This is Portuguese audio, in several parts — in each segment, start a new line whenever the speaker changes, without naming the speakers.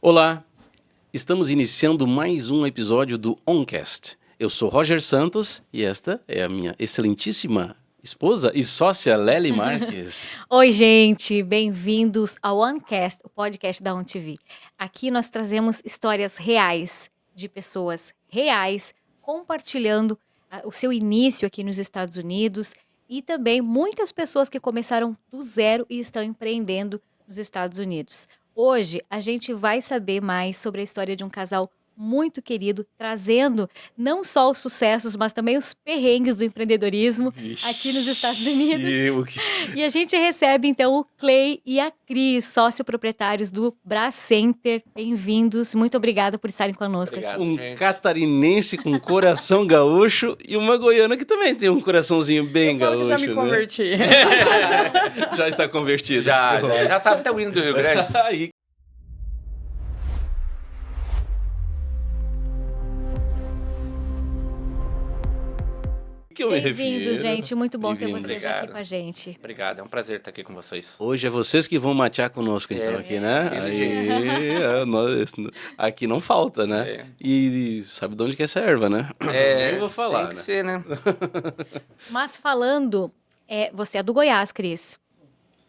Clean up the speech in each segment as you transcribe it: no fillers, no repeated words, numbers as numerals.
Olá, estamos iniciando mais um episódio do OnCast. Eu sou Roger Santos e esta é a minha excelentíssima esposa e sócia Lely Marques.
Oi, gente, bem-vindos ao OneCast, o podcast da OnTV. Aqui nós trazemos histórias reais de pessoas reais compartilhando o seu início aqui nos Estados Unidos e também muitas pessoas que começaram do zero e estão empreendendo nos Estados Unidos. Hoje a gente vai saber mais sobre a história de um casal muito querido, trazendo não só os sucessos, mas também os perrengues do empreendedorismo aqui nos Estados Unidos. E a gente recebe, então, o Clay e a Cris, sócio-proprietários do Brás Center. Bem-vindos, muito obrigada por estarem conosco aqui.
Um catarinense com coração gaúcho e uma goiana que também tem um coraçãozinho bem gaúcho.
Já me converti.
Já está convertido.
Já sabe até o hino do Rio Grande.
Aí. Que eu me
Bem-vindos,
refiro.
gente. Muito bom ter
Bem-vindos.
vocês aqui com a gente.
Obrigado, é um prazer estar aqui com vocês.
Hoje é vocês que vão matear conosco, então, aqui, né? Aqui não falta, né?
É.
E sabe de onde que é essa erva, né? Nem vou falar,
tem que
né?
ser, né?
Mas falando, você é do Goiás, Cris.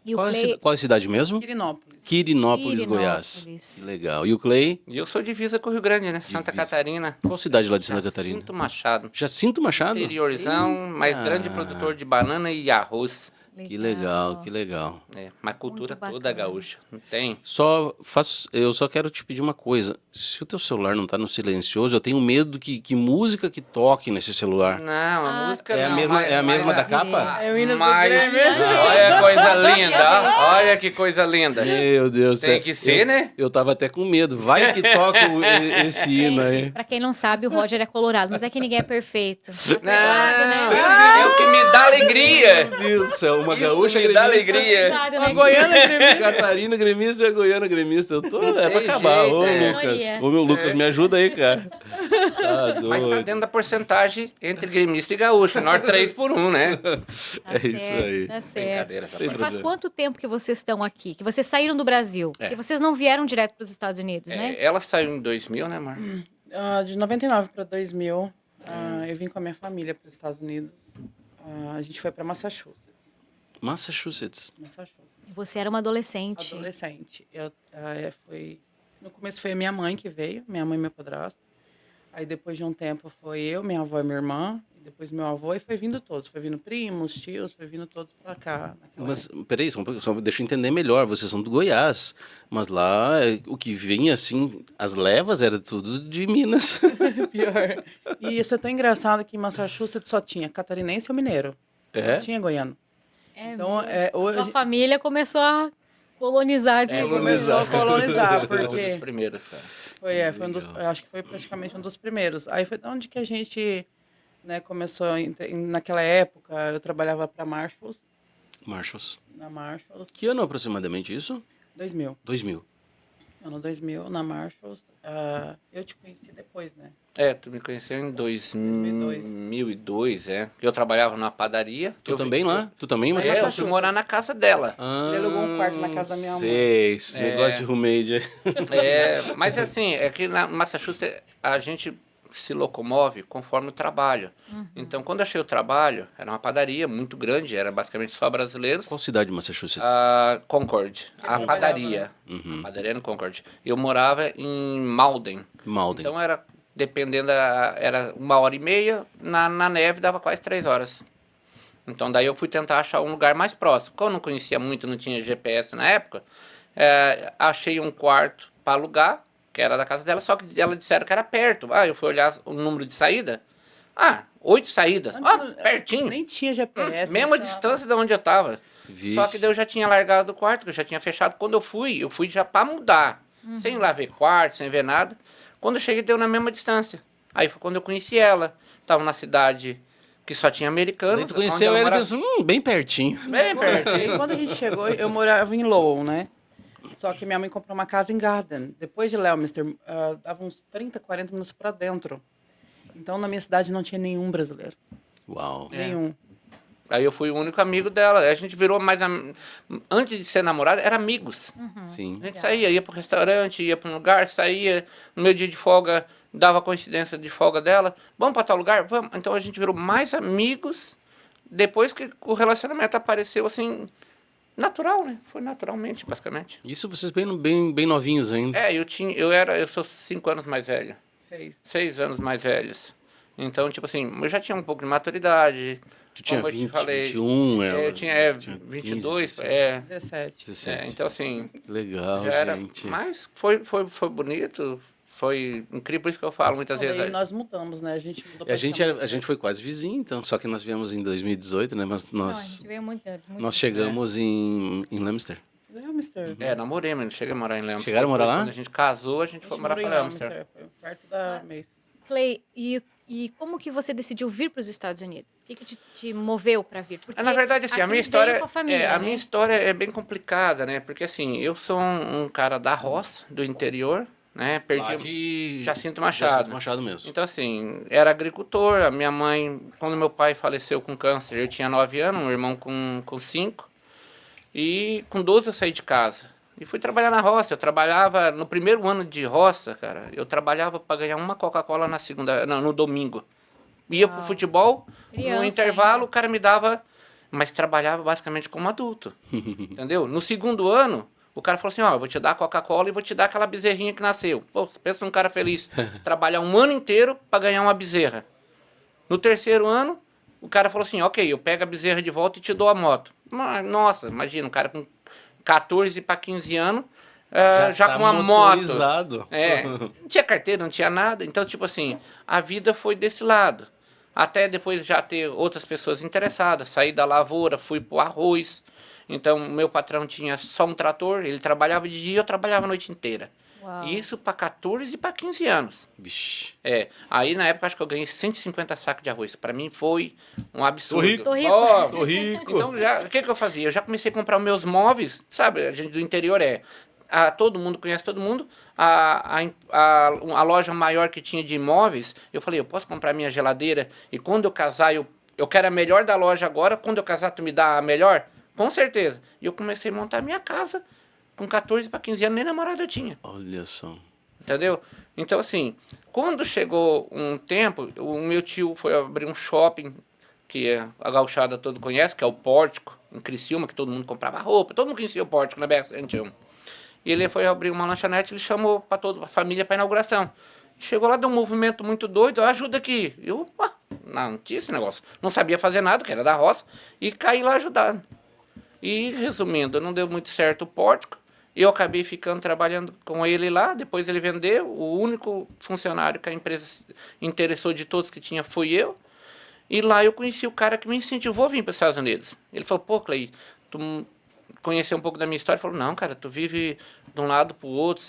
E o Clay...
Qual é a cidade mesmo?
Quirinópolis.
Quirinópolis, Goiás. Que legal. E o Clay?
E eu sou divisa com o Rio Grande, né? Santa Catarina.
Qual cidade lá de Santa Catarina?
Jacinto Machado.
Jacinto Machado?
Interiorzão, mas grande produtor de banana e arroz.
Que legal, que legal.
É, uma cultura
Muito
toda
bacana.
gaúcha. Não tem?
Eu só quero te pedir uma coisa. Se o teu celular não tá no silencioso, eu tenho medo que música que toque nesse celular.
Não, a música
É a
não.
mesma, é a mesma da capa?
É o hino do
Mas,
Grêmio.
olha que coisa linda, olha que coisa linda.
Meu Deus.
Tem que ser, né?
Eu tava até com medo. Vai que toca esse hino aí.
Pra quem não sabe, o Roger é colorado, mas é que ninguém é perfeito. Tá
Não,
colorado, né?
é o que me dá alegria.
Meu Deus do céu, uma
Isso
gaúcha
me dá
gremista.
alegria.
Cuidado,
Uma
né?
goiana gremista.
Catarina gremista e a goiana gremista. É pra
Tem
acabar.
jeito,
Ô,
é.
Lucas.
Minoria.
Ô, meu Lucas, me ajuda aí, cara. Tá
Mas tá
doido.
dentro da porcentagem entre gremista e gaúcho. Nós 3-1, né?
Tá
É isso
certo,
aí.
Tá certo.
Brincadeira essa
Tem
E
parte.
faz
problema.
quanto tempo que vocês estão aqui? Que vocês saíram do Brasil? Que vocês não vieram direto para os Estados Unidos, né?
Ela saiu em 2000, né, amor?
De 99 para 2000, eu vim com a minha família para os Estados Unidos. A gente foi para Massachusetts.
Massachusetts.
Você era uma adolescente.
Adolescente. No começo foi a minha mãe que veio, minha mãe e meu padrasto. Aí depois de um tempo foi eu, minha avó e minha irmã. E depois meu avô, e foi vindo todos. Foi vindo primos, tios, foi vindo todos para cá.
Mas, peraí, só deixa eu entender melhor. Vocês são do Goiás, mas lá o que vinha, assim, as levas era tudo de Minas.
Pior. E isso é tão engraçado que em Massachusetts só tinha catarinense ou mineiro.
É?
Não tinha goiano. Então,
A
hoje
família começou a colonizar de
começou a colonizar,
Foi um
porque
dos primeiros, cara.
foi um dos, eu acho que foi praticamente um dos primeiros. Aí foi de onde que a gente, né, começou, naquela época, eu trabalhava para Marshalls,
Marshalls.
na Marshalls,
Que ano aproximadamente isso?
2000.
2000.
Ano 2000, na Marshalls. Eu te conheci depois, né?
Tu me conheceu em
2002.
2002, é. Eu trabalhava numa padaria.
Tu também lá? Tu também em
Eu
Massachusetts?
fui morar na casa dela.
Ele alugou um quarto na casa da minha mãe.
Sei, esse negócio de roommate aí.
Mas assim, é que na Massachusetts a gente se locomove conforme o trabalho. Então, quando eu achei o trabalho, era uma padaria muito grande, era basicamente só brasileiros.
Qual cidade de Massachusetts?
Concord, a padaria. A padaria no Concord. Eu morava em Malden.
Malden.
Então era, dependendo, era 1h30, na neve dava quase 3 horas. Então daí eu fui tentar achar um lugar mais próximo. Como eu não conhecia muito, não tinha GPS na época, achei um quarto para alugar, que era da casa dela, só que ela disseram que era perto. Eu fui olhar o número de saída. 8 saídas. Pertinho.
Nem tinha GPS.
Mesma distância de onde eu tava.
Vixe.
Só que daí eu já tinha largado o quarto, que eu já tinha fechado. Quando eu fui já pra mudar. Sem lá ver quarto, sem ver nada. Quando eu cheguei, deu na mesma distância. Aí foi quando eu conheci ela. Tava na cidade que só tinha americanos.
Aí tu conheceu ela e pensou, bem pertinho.
Bem pertinho.
E quando a gente chegou, eu morava em Lowell, né? Só que minha mãe comprou uma casa em Garden. Depois de Leominster, dava uns 30, 40 minutos para dentro. Então, na minha cidade, não tinha nenhum brasileiro.
Uau.
Nenhum.
Aí eu fui o único amigo dela. Aí a gente virou mais... Antes de ser namorado, era amigos.
Sim.
A gente saía, ia pro restaurante, ia para um lugar, saía. No meu dia de folga, dava coincidência de folga dela. Vamos para tal lugar? Vamos. Então a gente virou mais amigos depois que o relacionamento apareceu assim... Natural, né? Foi naturalmente, basicamente.
Isso vocês bem novinhos ainda.
Eu sou 5 anos mais velho. 6 anos mais velhos. Então, tipo assim, eu já tinha um pouco de maturidade.
Tu tinha
como eu te
20,
falei.
21,
Eu tinha
15,
22,
17.
17.
então assim,
Legal,
já era,
gente.
mas foi bonito, foi incrível, por isso que eu falo muitas vezes.
Daí nós mudamos, né? A gente mudou
E a
praticamente
gente foi quase vizinho, então. Só que nós viemos em 2018, né? Mas
Não, a
nós,
gente veio muito
nós chegamos em Leominster.
Leominster.
Namorei, mas não cheguei a morar em Leominster.
Chegaram a morar lá?
Quando a gente casou, a gente foi morar
morou
pra
em
Leominster.
Leominster, perto da Macy's.
Clay, e como que você decidiu vir para os Estados Unidos? O que te moveu para vir? Porque
Na verdade, assim, a minha
Cris veio
história,
com a família, né?
minha história é bem complicada, né? Porque assim, eu sou um cara da roça, do interior, né?
Lá
Perdi
de
Jacinto Machado.
Jacinto Machado mesmo.
Então, assim, era agricultor. A minha mãe, quando meu pai faleceu com câncer, eu tinha 9 anos, um irmão com 5. E com 12 eu saí de casa. E fui trabalhar na roça. Eu trabalhava, no primeiro ano de roça, cara, eu trabalhava para ganhar uma Coca-Cola no domingo. Ia pro futebol,
Criança
no intervalo
ainda.
o cara me dava, mas trabalhava basicamente como adulto. Entendeu? No segundo ano, o cara falou assim, ó, eu vou te dar a Coca-Cola e vou te dar aquela bezerrinha que nasceu. Pô, pensa num cara feliz. Trabalhar um ano inteiro para ganhar uma bezerra. No terceiro ano, o cara falou assim, ok, eu pego a bezerra de volta e te dou a moto. Nossa, imagina, um cara com 14 para 15 anos, já
tá
com uma
motorizado.
moto. Não tinha carteira, não tinha nada. Então, tipo assim, a vida foi desse lado. Até depois já ter outras pessoas interessadas. Saí da lavoura, fui pro arroz. Então, meu patrão tinha só um trator, ele trabalhava de dia, eu trabalhava a noite inteira.
Uau.
Isso para 14 e para 15 anos.
Vixe.
Aí na época acho que eu ganhei 150 sacos de arroz. Para mim foi um absurdo.
rico.
Tô rico.
Ó,
Tô rico.
então, o que eu fazia? Eu já comecei a comprar meus móveis, sabe? A gente do interior todo mundo conhece todo mundo. A loja maior que tinha de imóveis, eu falei, eu posso comprar minha geladeira e quando eu casar, eu quero a melhor da loja agora, quando eu casar tu me dá a melhor? Com certeza. E eu comecei a montar minha casa com 14 para 15 anos, nem namorada eu tinha.
Olha só.
Entendeu? Então, assim, quando chegou um tempo, o meu tio foi abrir um shopping, que a gauchada todo conhece, que é o Pórtico, em Criciúma, que todo mundo comprava roupa, todo mundo conhecia o Pórtico na BR-101. E ele foi abrir uma lanchonete, ele chamou para toda a família para inauguração. Chegou lá, deu um movimento muito doido, ajuda aqui. Eu, não tinha esse negócio. Não sabia fazer nada, que era da roça, e caí lá ajudando. E, resumindo, não deu muito certo o Pórtico. Eu acabei ficando trabalhando com ele lá, depois ele vendeu. O único funcionário que a empresa interessou de todos que tinha foi eu. E lá eu conheci o cara que me incentivou a vir para os Estados Unidos. Ele falou, pô, Clay, tu conheceu um pouco da minha história? Ele falou, não, cara, tu vive de um lado para o outro,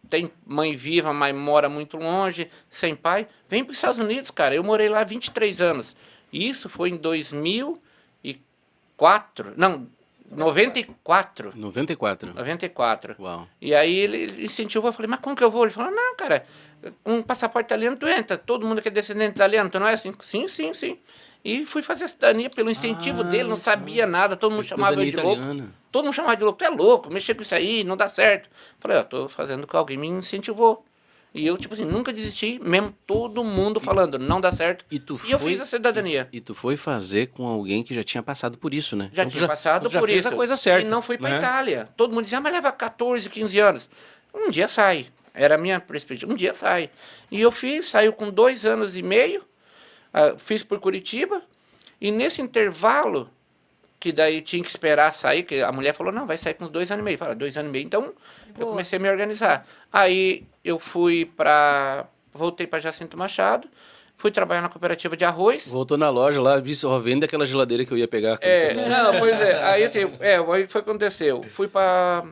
tem mãe viva, mas mora muito longe, sem pai. Vem para os Estados Unidos, cara. Eu morei lá 23 anos. E isso foi em 2004. Não, 94.
94. Uau.
E aí ele incentivou, eu falei, mas como que eu vou? Ele falou, não, cara, um passaporte italiano tu entra, todo mundo que é descendente italiano, tu não é assim? Sim. E fui fazer a cidadania pelo incentivo dele, não sabia nada, todo mundo chamava eu de louco. Todo mundo chamava de louco, tu é louco, mexer com isso aí, não dá certo. Falei, tô fazendo o que alguém me incentivou. E eu, tipo assim, nunca desisti, mesmo todo mundo falando, não dá certo. E eu fiz a cidadania.
E tu foi fazer com alguém que já tinha passado por isso, né?
Já
Então,
tinha passado
já
por
fez
isso.
a coisa certa.
E não fui para
né?
Itália. Todo mundo dizia, mas leva 14, 15 anos. Um dia sai. Era a minha perspectiva. Um dia sai. E eu saiu com 2 anos e meio. Fiz por Curitiba. E nesse intervalo, que daí tinha que esperar sair, que a mulher falou, não, vai sair com uns 2 anos e meio. Fala, 2 anos e meio. Então, eu comecei a me organizar. Aí eu voltei para Jacinto Machado, fui trabalhar na cooperativa de arroz.
Voltou na loja lá, disse, vende aquela geladeira que eu ia pegar.
Não, pois é. Aí assim, aí foi o que aconteceu. Fui para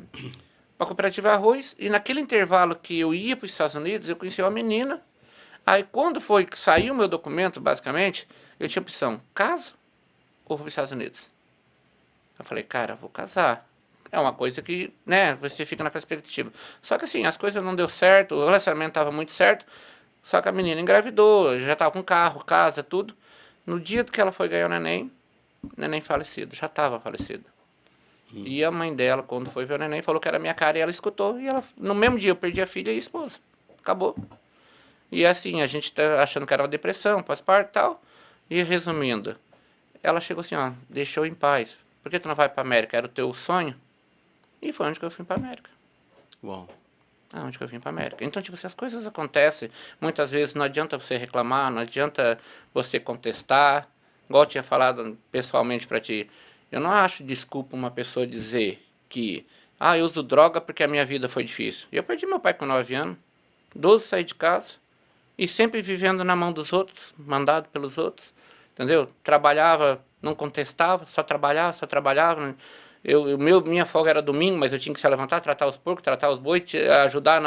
a cooperativa de arroz e naquele intervalo que eu ia para os Estados Unidos, eu conheci uma menina. Aí quando foi que saiu o meu documento, basicamente, eu tinha opção, caso ou vou para os Estados Unidos? Eu falei, cara, vou casar. É uma coisa que, né, você fica na perspectiva. Só que assim, as coisas não deu certo, o relacionamento estava muito certo, só que a menina engravidou, já estava com carro, casa, tudo. No dia que ela foi ganhar o neném, neném falecido, já estava falecido. E a mãe dela, quando foi ver o neném, falou que era minha cara e ela escutou. E ela, no mesmo dia eu perdi a filha e a esposa. Acabou. E assim, a gente tá achando que era uma depressão, pós-parto e tal. E resumindo, ela chegou assim, ó, deixou em paz. Por que tu não vai pra América? Era o teu sonho? E foi onde que eu fui pra América.
Bom,
Onde que eu vim pra América. Então, tipo, se as coisas acontecem, muitas vezes não adianta você reclamar, não adianta você contestar. Igual eu tinha falado pessoalmente pra ti, eu não acho desculpa uma pessoa dizer que, eu uso droga porque a minha vida foi difícil. Eu perdi meu pai com 9 anos, 12 saí de casa, e sempre vivendo na mão dos outros, mandado pelos outros, entendeu? Trabalhava, não contestava, só trabalhava. Minha folga era domingo, mas eu tinha que se levantar, tratar os porcos, tratar os bois, ajudar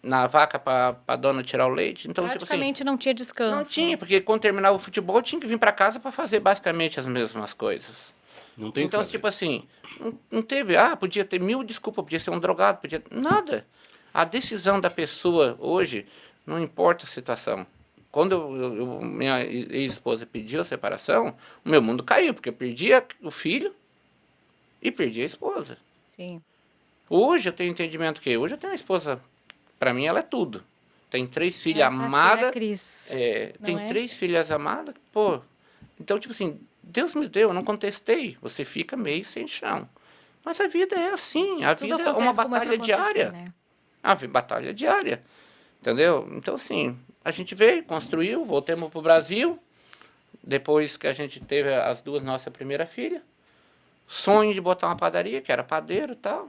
na vaca para a dona tirar o leite. Então, tipo assim,
Praticamente não tinha descanso.
não tinha, porque quando terminava o futebol, eu tinha que vir para casa para fazer basicamente as mesmas coisas.
não tem o que
Então,
fazer.
tipo assim, não teve, podia ter 1000 desculpas, podia ser um drogado, podia... Nada. A decisão da pessoa hoje, não importa a situação. Quando minha ex-esposa pediu a separação, o meu mundo caiu, porque eu perdi o filho e perdi a esposa.
Sim.
Hoje eu tenho entendimento que hoje eu tenho uma esposa, para mim ela é tudo. Tem 3 filhas
Era pra ser a
amadas.
Cris.
Tem
é?
3 filhas amadas, pô. Então, tipo assim, Deus me deu, eu não contestei. Você fica meio sem chão. Mas a vida é assim, a
Tudo
vida é uma
acontece como é pra
batalha
acontecer,
diária.
né?
A batalha diária, entendeu? Então, assim, a gente veio, construiu, voltamos pro Brasil. Depois que a gente teve as 2, nossa primeira filha. Sonho de botar uma padaria, que era padeiro e tal.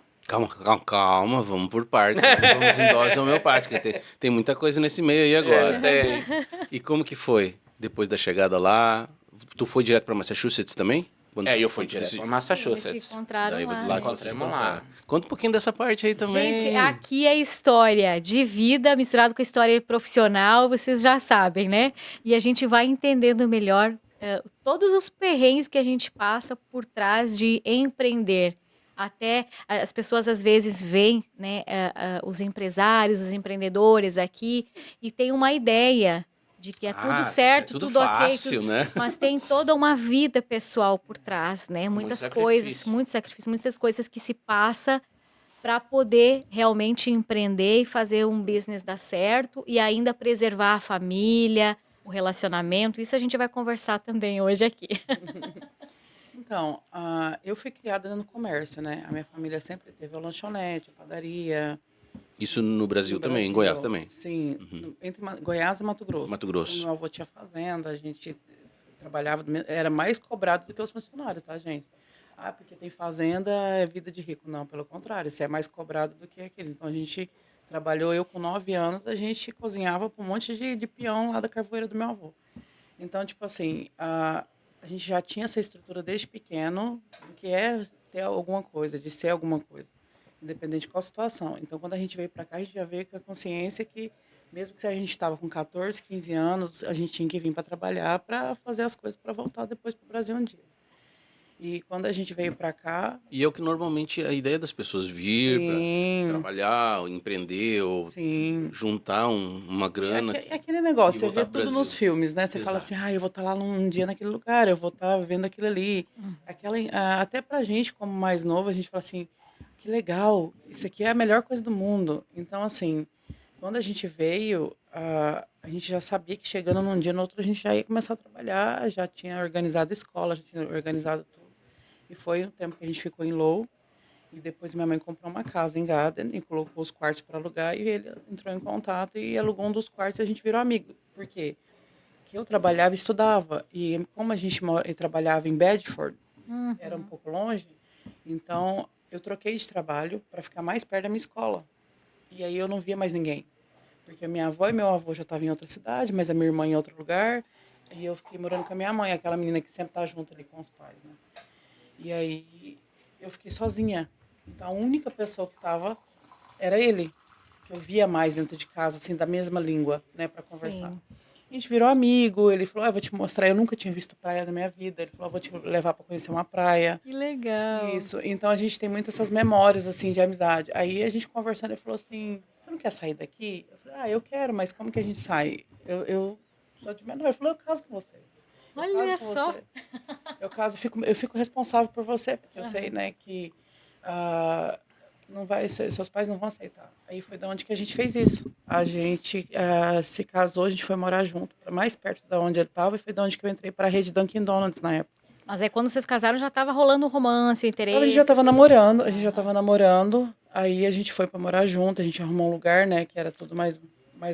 Calma, vamos por partes. Vamos em dose homeopática. Tem muita coisa nesse meio aí agora.
Tem.
E como que foi? Depois da chegada lá, tu foi direto para Massachusetts também?
Eu fui
quando tu
direto
decidi-
para
Eles
Massachusetts.
se encontraram
Daí
lá,
lá
né?
que vocês se
Encontramos lá.
encontraram. Conta um pouquinho dessa parte aí também.
Gente, aqui é história de vida misturado com história profissional, vocês já sabem, né? E a gente vai entendendo melhor todos os perrengues que a gente passa por trás de empreender. Até as pessoas às vezes veem, né, os empresários, os empreendedores aqui e tem uma ideia de que é tudo certo,
é tudo
tudo
fácil,
ok,
né?
mas tem toda uma vida pessoal por trás, né? Muitas coisas,
sacrifício.
muito sacrifício, muitas coisas que se passa para poder realmente empreender e fazer um business dar certo e ainda preservar a família, o relacionamento. Isso a gente vai conversar também hoje aqui.
Então, eu fui criada no comércio, né? A minha família sempre teve a lanchonete, a padaria.
Isso no Brasil
No
também, em
Brasil,
Goiás também.
sim, entre Goiás e Mato Grosso.
Mato Grosso.
O meu avô tinha fazenda, a gente trabalhava, era mais cobrado do que os funcionários, tá, gente? Porque tem fazenda, é vida de rico. Não, pelo contrário, isso é mais cobrado do que aqueles. Então, a gente trabalhou, eu com 9 anos, a gente cozinhava para um monte de peão lá da carvoeira do meu avô. Então, tipo assim, a gente já tinha essa estrutura desde pequeno, do que é ter alguma coisa, de ser alguma coisa, independente de qual situação. Então, quando a gente veio para cá, a gente já veio com a consciência que, mesmo que a gente estava com 14, 15 anos, a gente tinha que vir para trabalhar, para fazer as coisas, para voltar depois para o Brasil um dia. E quando a gente veio para cá...
E é o que normalmente a ideia das pessoas vir para trabalhar, ou empreender, ou
Sim.
juntar uma grana.
É aquele negócio,
e
você
voltar
vê
pro
tudo
Brasil.
nos filmes, né? Você fala
Exato.
assim, eu vou estar lá um dia naquele lugar, eu vou estar vendo aquilo ali. Até pra gente, como mais novo, a gente fala assim, que legal, isso aqui é a melhor coisa do mundo. Então, assim, quando a gente veio, a gente já sabia que chegando num dia, no outro, a gente já ia começar a trabalhar, já tinha organizado a escola, já tinha organizado tudo. E foi um tempo que a gente ficou em Low. E depois minha mãe comprou uma casa em Gaden e colocou os quartos para alugar. E ele entrou em contato e alugou um dos quartos e a gente virou amigo. Por quê? Porque eu trabalhava e estudava. E como a gente trabalhava em Bedford, era um pouco longe, então eu troquei de trabalho para ficar mais perto da minha escola. E aí eu não via mais ninguém. Porque a minha avó e meu avô já estavam em outra cidade, mas a minha irmã em outro lugar. E eu fiquei morando com a minha mãe, aquela menina que sempre está junto ali com os pais, né? E aí eu fiquei sozinha. Então a única pessoa que estava era ele, que eu via mais dentro de casa, assim, da mesma língua, né, para conversar.
Sim.
A gente virou amigo, ele falou, vou te mostrar, eu nunca tinha visto praia na minha vida. Ele falou, vou te levar para conhecer uma praia.
Que legal.
Isso, então a gente tem muitas essas memórias, assim, de amizade. Aí a gente conversando, ele falou assim, você não quer sair daqui? Eu falei, eu quero, mas como que a gente sai? Eu sou de menor. Ele falou, eu caso com você.
Olha
caso com
só.
você. Eu fico responsável por você, porque eu sei, né, que não vai, seus pais não vão aceitar. Aí foi da onde que a gente fez isso. A gente se casou, a gente foi morar junto, pra mais perto da onde ele estava, e foi da onde que eu entrei para a rede Dunkin' Donuts na época.
Mas aí quando vocês casaram já tava rolando um romance, o
A gente
interesse.
já estava namorando, a gente já estava namorando, aí a gente foi para morar junto, a gente arrumou um lugar, né, que era tudo mais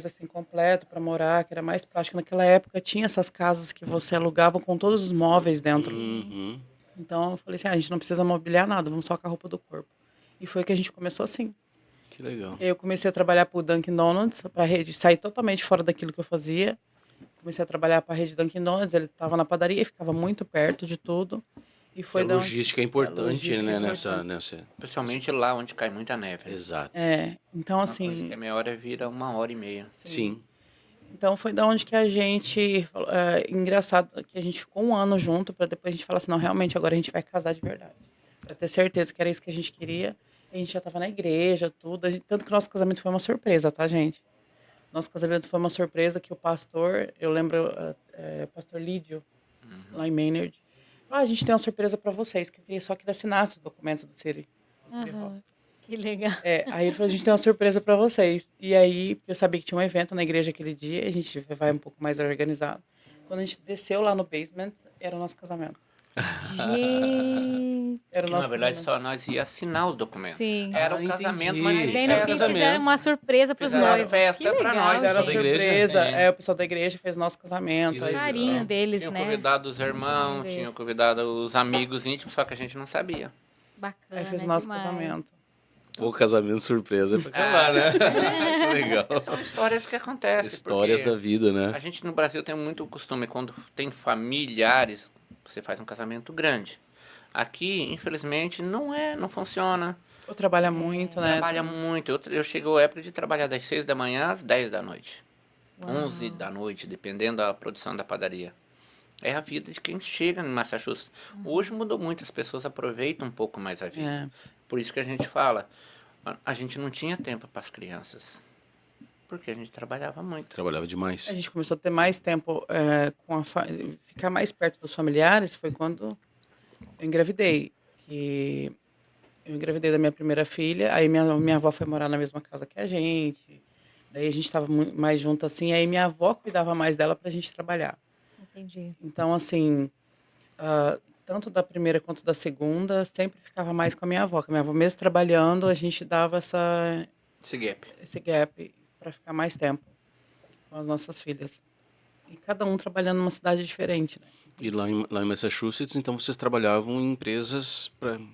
assim completo para morar, que era mais prático. Naquela época tinha essas casas que você alugava com todos os móveis dentro.
Uhum.
Então eu falei assim, a gente não precisa mobiliar nada, vamos só com a roupa do corpo. E foi que a gente começou assim.
Que legal.
Eu comecei a trabalhar para o Dunkin' Donuts, para a rede, sair totalmente fora daquilo que eu fazia. Comecei a trabalhar para a rede Dunkin' Donuts, ele estava na padaria, ficava muito perto de tudo. E foi
A
da onde-
logística é importante,
logística
né?
é importante.
Nessa...
Especialmente lá onde cai muita neve.
Exato.
Então
Uma coisa
assim,
que é meia hora vira 1h30.
Sim.
então foi da onde que a gente, engraçado que a gente ficou um ano junto para depois a gente falar assim, não, realmente agora a gente vai casar de verdade. Para ter certeza que era isso que a gente queria. A gente já estava na igreja, tudo. Tanto que o nosso casamento foi uma surpresa, tá, gente? Nosso casamento foi uma surpresa que o pastor, eu lembro, pastor Lídio, lá em Maynard, falou, a gente tem uma surpresa para vocês, que eu queria só que ele assinasse os documentos do City Hall.
Que legal.
Aí ele falou, a gente tem uma surpresa para vocês. E aí, eu sabia que tinha um evento na igreja aquele dia, e a gente vai um pouco mais organizado. Quando a gente desceu lá no basement, era o nosso casamento.
Gente.
Era o
Que na
nosso
verdade
casamento.
só nós ia assinar os documentos.
Sim.
Era
Ah,
um casamento,
entendi.
mas
Mas
de
bem no fim
festa.
fizeram uma surpresa pros
Fizeram
noivos.
festa
Que
pra
legal,
nós,
Mas era
Pessoal da igreja?
surpresa.
É.
O pessoal da igreja fez nosso casamento.
Que
Aí,
legal.
Carinho deles,
Tinham
né?
convidado os irmãos,
Deles.
tinham convidado os amigos íntimos, só que a gente não sabia.
Bacana
aí fez o nosso
demais.
casamento.
O casamento surpresa é pra acabar, né? Que legal.
São histórias que acontecem.
Histórias
porque
da vida,
A
né?
gente no Brasil tem muito costume, quando tem familiares, você faz um casamento grande. Aqui, infelizmente, não funciona.
Eu trabalho muito, né?
Trabalha muito. Eu chego a época de trabalhar das 6 da manhã às 10 da noite. 11 da noite, dependendo da produção da padaria. É a vida de quem chega em Massachusetts. Hoje mudou muito, as pessoas aproveitam um pouco mais a vida.
É.
Por isso que a gente fala, a gente não tinha tempo para as crianças. Porque a gente trabalhava muito.
Trabalhava demais.
A gente começou a ter mais tempo ficar mais perto dos familiares foi quando eu engravidei. Que eu engravidei da minha primeira filha, aí minha avó foi morar na mesma casa que a gente. Daí a gente estava mais junto assim, aí minha avó cuidava mais dela pra gente trabalhar.
Entendi.
Então, assim, tanto da primeira quanto da segunda, sempre ficava mais com a minha avó. Com a minha avó, mesmo trabalhando, a gente dava
Esse gap.
esse gap para ficar mais tempo com as nossas filhas. E cada um trabalhando numa cidade diferente, né?
E lá em Massachusetts, então vocês trabalhavam em empresas para outras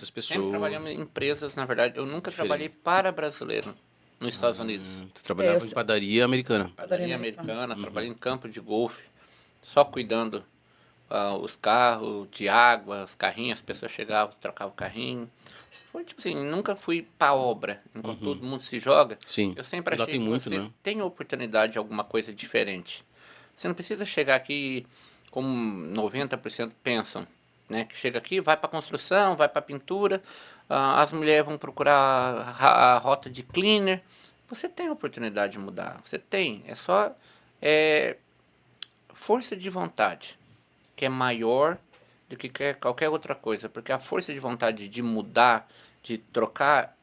Sempre
pessoas.
trabalhamos em empresas, na verdade. Eu nunca trabalhei para brasileiro nos Estados Unidos.
Tu trabalhava
eu
em padaria americana.
Padaria americana, trabalhei em campo de golfe, só cuidando os carros de água, os carrinhos, as pessoas chegavam, trocavam o carrinho. Foi tipo assim, nunca fui para obra, enquanto todo mundo se joga.
Sim.
Eu sempre
E lá
achei
tem
que
muito,
você
né?
tem oportunidade de alguma coisa diferente. Você não precisa chegar aqui como 90% pensam, né? Que chega aqui, vai para construção, vai para pintura, as mulheres vão procurar a rota de cleaner. Você tem a oportunidade de mudar, você tem. É só força de vontade, que é maior do que qualquer outra coisa. Porque a força de vontade de mudar, de trocar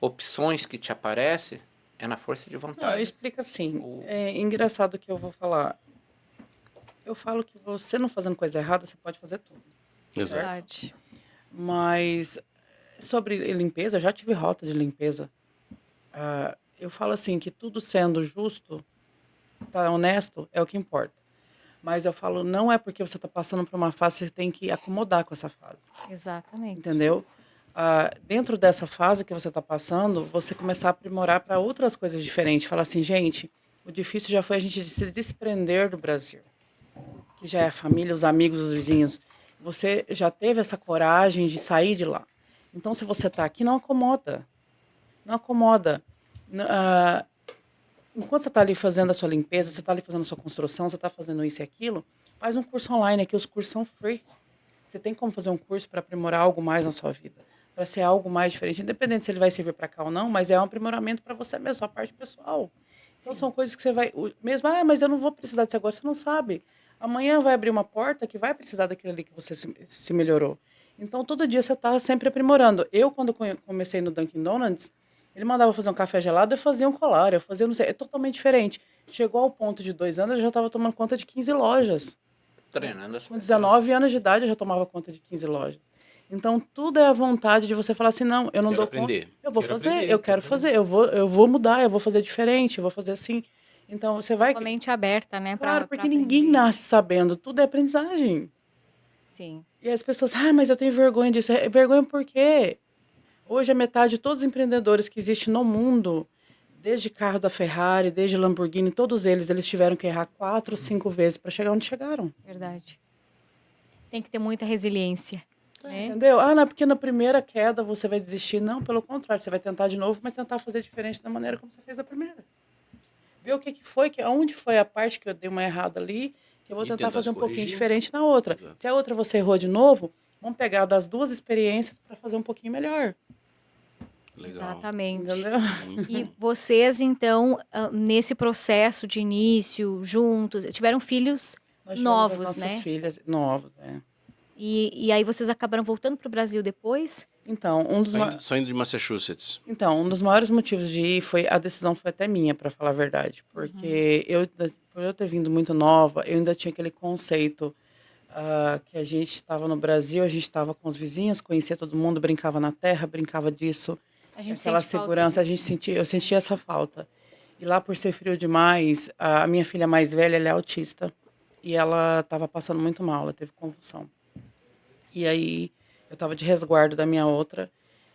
opções que te aparecem, é na força de
Não, eu
vontade.
explico assim. É engraçado que eu vou falar. Eu falo que você não fazendo coisa errada, você pode fazer tudo.
Exato.
Verdade.
Mas sobre limpeza, eu já tive rota de limpeza. Eu falo assim, que tudo sendo justo, tá honesto, é o que importa. Mas eu falo, não é porque você está passando por uma fase, você tem que acomodar com essa fase.
Exatamente.
Entendeu? Dentro dessa fase que você está passando, você começar a aprimorar para outras coisas diferentes. Falar assim, gente, o difícil já foi a gente se desprender do Brasil. Que já é a família, os amigos, os vizinhos. Você já teve essa coragem de sair de lá. Então, se você está aqui, não acomoda. Não acomoda. Enquanto você está ali fazendo a sua limpeza, você está ali fazendo a sua construção, você está fazendo isso e aquilo, faz um curso online, aqui os cursos são free. Você tem como fazer um curso para aprimorar algo mais na sua vida, para ser algo mais diferente, independente se ele vai servir para cá ou não, mas é um aprimoramento para você mesmo, a parte pessoal. Então, são coisas que você vai... Mesmo, mas eu não vou precisar disso agora. Você não sabe. Amanhã vai abrir uma porta que vai precisar daquilo ali que você se melhorou. Então, todo dia você está sempre aprimorando. Eu, quando comecei no Dunkin' Donuts, ele mandava fazer um café gelado, eu fazia um colar, eu fazia, não sei, é totalmente diferente. Chegou ao ponto de 2 anos, eu já estava tomando conta de 15 lojas.
Treinando as
Com
pessoas.
19 anos de idade, eu já tomava conta de 15 lojas. Então, tudo é a vontade de você falar assim, não, eu não
Quero
dou conta.
aprender.
Eu vou
Quero
fazer,
aprender,
eu quero
quero
fazer, eu vou mudar, eu vou fazer diferente, eu vou fazer assim. Então, você vai...
Com a mente aberta, né?
Claro,
pra
porque ninguém
aprender.
nasce sabendo, tudo é aprendizagem.
Sim.
E as pessoas, mas eu tenho vergonha disso. Vergonha por quê? Hoje, a metade de todos os empreendedores que existem no mundo, desde carro da Ferrari, desde Lamborghini, todos eles tiveram que errar 4, 5 vezes para chegar onde chegaram.
Verdade. Tem que ter muita resiliência. Né?
Entendeu? Não, porque na primeira queda você vai desistir. Não, pelo contrário, você vai tentar de novo, mas tentar fazer diferente da maneira como você fez da primeira. Ver o que foi, onde foi a parte que eu dei uma errada ali, que eu vou
E
tentar
tentar
fazer um
se
pouquinho
corrigir.
diferente na outra.
Exato.
Se a outra você errou de novo, vamos pegar das 2 experiências para fazer um pouquinho melhor.
Legal.
Exatamente.
Entendeu?
Muito
E
bom.
vocês, então, nesse processo de início, juntos, tiveram filhos
Nós tivemos
novos,
as nossas
né?
filhas novos,
E aí vocês acabaram voltando para o Brasil depois?
Então,
Saindo de Massachusetts.
um dos maiores motivos de ir foi a decisão foi até minha, para falar a verdade, porque por eu ter vindo muito nova, eu ainda tinha aquele conceito que a gente estava no Brasil, a gente estava com os vizinhos, conhecia todo mundo, brincava na terra, brincava disso,
A gente
aquela
sente falta
segurança,
disso, né?
eu sentia essa falta. E lá por ser frio demais, a minha filha mais velha, ela é autista e ela estava passando muito mal, ela teve convulsão. E aí eu estava de resguardo da minha outra.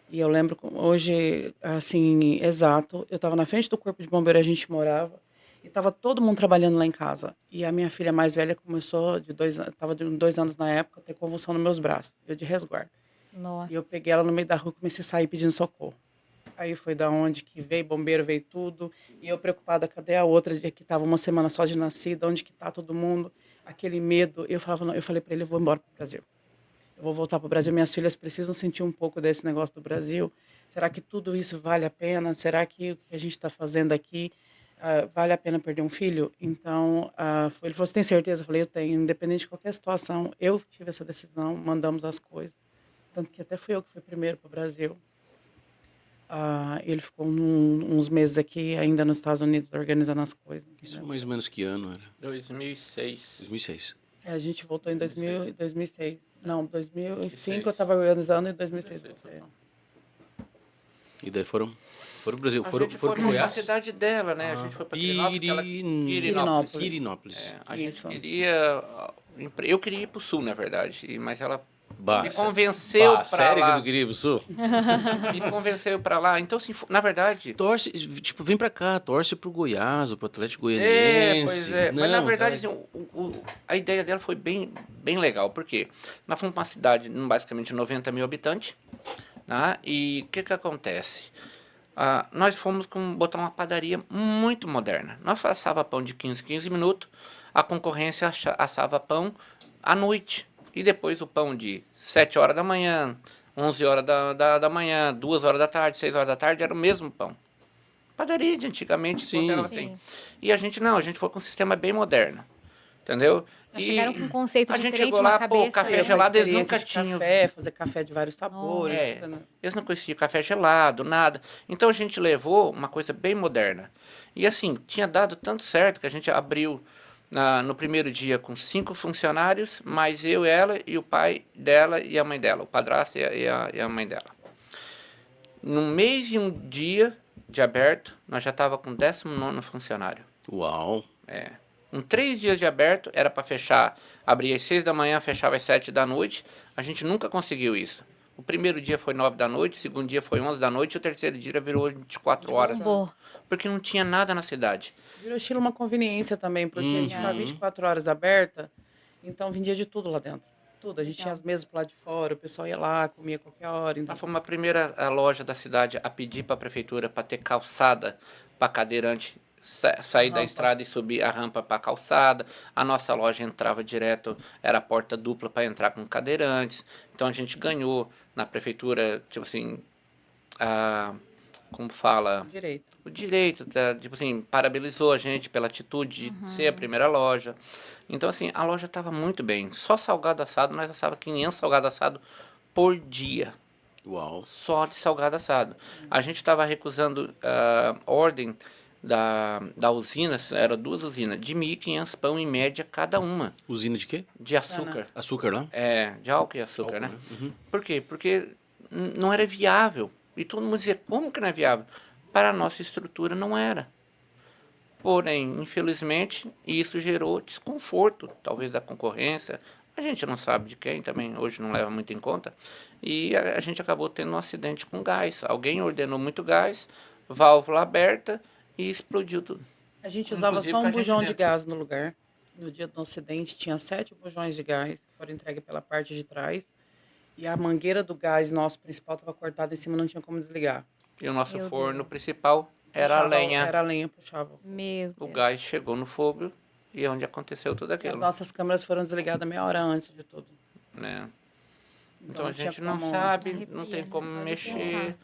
E eu lembro hoje, assim, exato, eu estava na frente do corpo de bombeiro, a gente morava, e estava todo mundo trabalhando lá em casa. E a minha filha mais velha começou estava de 2 anos na época, a ter convulsão nos meus braços, eu de resguardo. E eu
Nossa.
peguei ela no meio da rua e comecei a sair pedindo socorro. Aí foi da onde que veio, bombeiro veio tudo, e eu preocupada, cadê a outra que estava uma semana só de nascida, onde que tá todo mundo? Aquele medo. Eu falava, não, eu falei para ele, eu vou embora para o Brasil. Eu vou voltar para o Brasil, minhas filhas precisam sentir um pouco desse negócio do Brasil. Será que tudo isso vale a pena? Será que o que a gente está fazendo aqui vale a pena perder um filho? Então, ele falou, você tem certeza? Eu falei, eu tenho, independente de qualquer situação, eu tive essa decisão, mandamos as coisas. Tanto que até fui eu que fui primeiro para o Brasil. Ele ficou uns meses aqui, ainda nos Estados Unidos, organizando as coisas.
Isso
Entendeu?
mais ou menos que ano era?
2006.
2006.
A gente voltou em 2006. Não, 2005 eu
2006.
estava organizando e em 2006 voltei.
E daí foram pro Brasil.
A
Foram
gente
pro
foi pra
Goiás?
cidade dela, né? A gente foi pra Quirinópolis.
Quirinópolis.
A gente
Isso.
queria... Eu queria ir pro sul, na verdade, mas ela
Bah,
me convenceu pra
sério
lá.
que tu queria ir pro sul?
Me convenceu pra lá. Então, assim, na verdade...
Torce, tipo, vem pra cá, torce pro Goiás, ou pro Atlético
pois
Goianiense.
é. Mas, na
Não,
verdade,
tá.
assim, a ideia dela foi bem legal. Por quê? Nós fomos pra uma cidade, basicamente, 90 mil habitantes. Né? E o que acontece? Nós fomos botar uma padaria muito moderna. Nós assava pão de 15 minutos, a concorrência assava pão à noite. E depois o pão de 7 horas da manhã, 11 horas da manhã, 2 horas da tarde, 6 horas da tarde, era o mesmo pão. Padaria de antigamente
Sim.
funcionava assim. E a gente foi com um sistema bem moderno. Entendeu?
Nós chegaram com um conceito
a gente
diferente,
chegou
uma
lá,
cabeça.
café
Uma
gelado eles
experiência
nunca
de
tinham.
fazer café de vários sabores.
Eles não conheciam café gelado, nada. Então a gente levou uma coisa bem moderna. E assim, tinha dado tanto certo que a gente abriu no primeiro dia com 5 funcionários, mais eu, ela e o pai dela e a mãe dela, o padrasto e a mãe dela. Num mês e um dia de aberto, nós já estava com o 19º funcionário.
Uau.
Com 3 dias de aberto, era para fechar, abria às 6 da manhã, fechava às 7 da noite. A gente nunca conseguiu isso. O primeiro dia foi 9 da noite, o segundo dia foi 11 da noite, e o terceiro dia virou 24 horas.
Bombou.
Porque não tinha nada na cidade.
Virou estilo uma conveniência também, porque a gente ficava 24 horas aberta, então vendia de tudo lá dentro. Tudo. A gente tinha as mesas pro lado de fora, o pessoal ia lá, comia a qualquer hora. Então...
Nós fomos a primeira loja da cidade a pedir para a prefeitura para ter calçada para cadeirante sair da estrada e subir a rampa para a calçada. A nossa loja entrava direto, era porta dupla para entrar com cadeirantes. Então a gente ganhou na prefeitura, tipo assim, como fala,
Direito.
o direito, tipo assim, parabenizou a gente pela atitude de ser a primeira loja. Então, assim, a loja estava muito bem. Só salgado assado, nós assava 500 salgado assado por dia.
Uau.
Só de salgado assado. A gente estava recusando ordem da usina, eram 2 usinas, de 1.500 pão em média cada uma,
Usina de quê?
de açúcar.
Açúcar lá?
De álcool e açúcar,
Álcool,
né?
Uhum.
Por quê? Porque não era viável. E todo mundo dizia, como que não é viável? Para a nossa estrutura não era. Porém, infelizmente, isso gerou desconforto, talvez da concorrência. A gente não sabe de quem, também hoje não leva muito em conta. E a gente acabou tendo um acidente com gás. Alguém ordenou muito gás, válvula aberta e explodiu tudo.
A gente usava
Inclusive
só
com a
um
gente
bujão de
dentro.
gás no lugar. No dia do acidente, tinha 7 bujões de gás que foram entregues pela parte de trás. E a mangueira do gás nosso principal estava cortada em cima, não tinha como desligar.
E o nosso
Meu
forno
Deus.
principal era a
Puxava-
lenha.
Era a lenha, puxava.
Meu
O
Deus.
gás chegou no fogo e é onde aconteceu tudo
E as
aquilo.
nossas câmeras foram desligadas meia hora antes de tudo.
Né? Então a
tinha
gente não
como-
sabe,
Arrepia,
não tem
né?
como
Só de
mexer.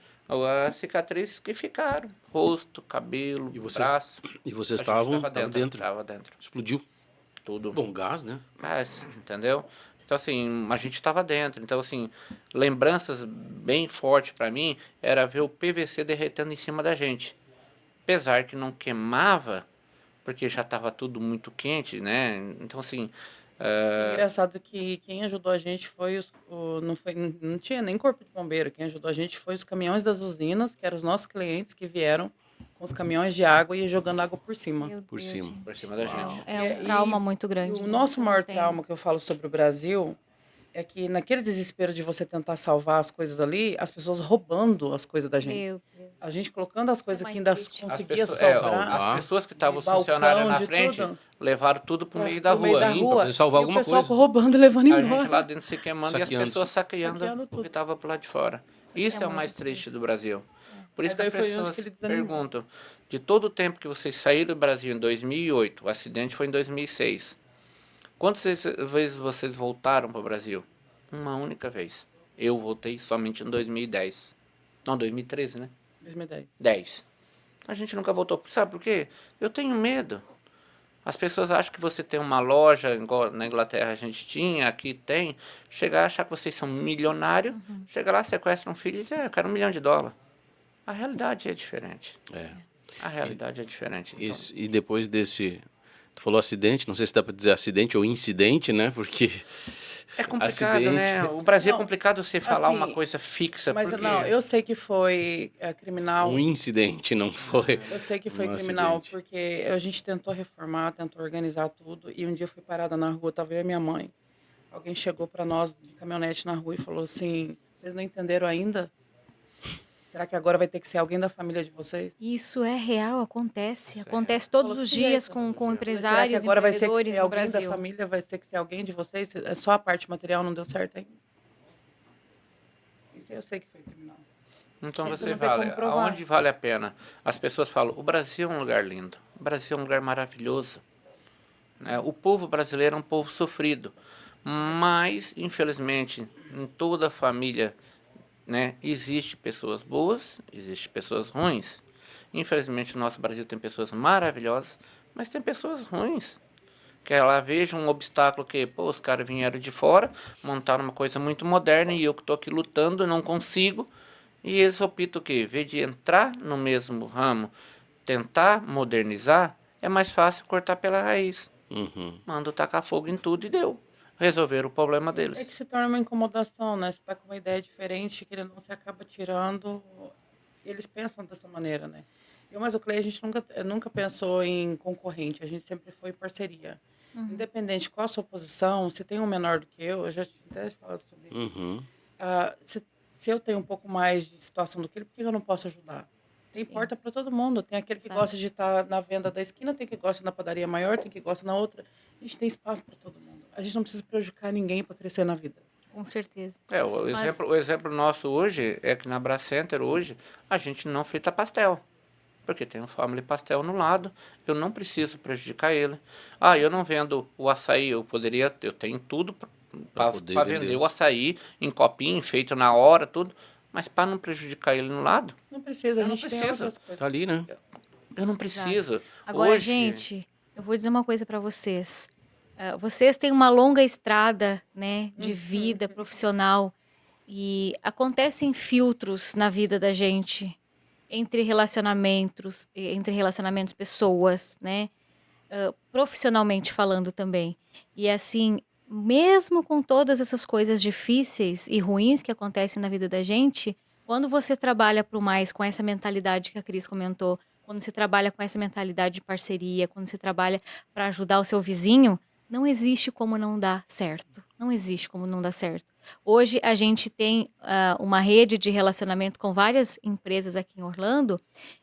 As cicatrizes que ficaram, rosto, cabelo,
E vocês-
braço.
E vocês
A gente
estavam
tava
dentro.
Tava dentro.
Explodiu.
Tudo.
Bom, gás, né?
Mas, entendeu? Então, assim, a gente estava dentro. Então, assim, lembranças bem fortes para mim era ver o PVC derretendo em cima da gente. Apesar que não queimava, porque já estava tudo muito quente, né? Então, assim,
Engraçado que quem ajudou a gente foi não tinha nem corpo de bombeiro. Quem ajudou a gente foi os caminhões das usinas, que eram os nossos clientes que vieram com os caminhões de água e jogando água por cima.
Meu
Por
Deus,
cima.
gente.
por cima da gente.
É um trauma muito
E
grande.
o
né?
nosso
Eu
maior
entendo.
trauma que eu falo sobre o Brasil é que naquele desespero de você tentar salvar as coisas ali, as pessoas roubando as coisas da gente.
Meu Deus.
A gente colocando as coisas
mais
que ainda
triste.
As
conseguia
pessoas,
sobrar.
as pessoas que estavam
de balcão,
funcionários na
de
frente
tudo.
levaram tudo pro meio da
pro meio
rua.
da
Sim, pra
rua.
poder salvar
E
alguma
o pessoal
coisa.
roubando e levando
A
embora.
gente lá dentro se queimando e
Saqueando.
as pessoas saqueando
Saqueando
o que
tudo.
estava pro lado de fora. Isso é o
muito
mais triste do Brasil. Por isso
Aí
que as
daí foi onde
pessoas
que ele desanimou.
perguntam, de todo o tempo que vocês saíram do Brasil em 2008, o acidente foi em 2006, quantas vezes vocês voltaram para o Brasil? Uma única vez. Eu voltei somente em 2010. Não, 2013, né?
2010.
10. A gente nunca voltou. Sabe por quê? Eu tenho medo. As pessoas acham que você tem uma loja, igual na Inglaterra a gente tinha, aqui tem. Chegar a achar que vocês são milionários, chega lá, sequestra um filho e diz, eu quero $1 milhão. A realidade é diferente.
É.
A realidade é diferente. Então,
E depois desse... Tu falou acidente, não sei se dá pra dizer acidente ou incidente, né? Porque...
é complicado,
acidente.
né? O Brasil
Não,
é complicado você falar
assim,
uma coisa fixa,
Mas
porque...
não, eu sei que foi criminal.
Um incidente, não foi
Eu sei que foi
um
criminal,
acidente.
porque a gente tentou reformar, tentou organizar tudo, e um dia eu fui parada na rua, tava eu e minha mãe. Alguém chegou para nós de caminhonete na rua e falou assim: vocês não entenderam ainda? Será que agora vai ter que ser alguém da família de vocês?
Isso é real, acontece.
é
Acontece todos
Falou
os
desse
dias
jeito.
com
Será que
empresários,
agora vai ser que
empreendedores
ser
no
alguém da
Brasil.
família, vai ser que ser alguém de vocês? É só a parte material não deu certo ainda? Isso eu sei que foi criminal.
Então
Gente,
você
não tem
vale,
como provar.
aonde vale a pena? As pessoas falam, o Brasil é um lugar lindo, o Brasil é um lugar maravilhoso. Né? O povo brasileiro é um povo sofrido, mas, infelizmente, em toda família, né, existe pessoas boas, existe pessoas ruins. Infelizmente, o nosso Brasil tem pessoas maravilhosas, mas tem pessoas ruins. Que ela veja um obstáculo que, pô, os caras vieram de fora, montaram uma coisa muito moderna e eu que estou aqui lutando, não consigo. E eles optam o quê? Em vez de entrar no mesmo ramo, tentar modernizar, é mais fácil cortar pela raiz.
Uhum.
Manda tacar fogo em tudo e deu. Resolver o problema
É que
deles.
se torna uma incomodação, né? Você está com uma ideia diferente, que ele não se acaba tirando. Eles pensam dessa maneira, né? Eu, mas o Clay, a gente nunca pensou em concorrente, a gente sempre foi parceria. Independente qual a sua posição, se tem um menor do que eu já tinha até falado sobre isso.
Uhum.
Se eu tenho um pouco mais de situação do que ele, por que eu não posso ajudar? Tem porta para todo mundo. Tem aquele que
Exato.
gosta de estar na venda da esquina, tem que gosta na padaria maior, tem que gosta na outra. A gente tem espaço para todo mundo. A gente não precisa prejudicar ninguém para crescer na vida.
Com certeza.
O exemplo nosso hoje é que na Bracenter hoje a gente não frita pastel. Porque tem um Family Pastel no lado, eu não preciso prejudicar ele. Eu não vendo o açaí, eu tenho tudo
Pra
para
poder
vender
vender.
o açaí em copinho, feito na hora, tudo. Mas para não prejudicar ele no lado,
Não precisa,
Eu
a
não
gente tem
preciso.
outras coisas.
Tá ali, né?
eu não preciso.
Agora,
Hoje,
gente, eu vou dizer uma coisa para vocês. Vocês têm uma longa estrada, né, de vida profissional e acontecem filtros na vida da gente entre relacionamentos, pessoas, né, profissionalmente falando também. E assim, mesmo com todas essas coisas difíceis e ruins que acontecem na vida da gente, quando você trabalha pro mais com essa mentalidade que a Cris comentou, quando você trabalha com essa mentalidade de parceria, quando você trabalha para ajudar o seu vizinho, não existe como não dar certo. Não existe como não dar certo. Hoje a gente tem uma rede de relacionamento com várias empresas aqui em Orlando,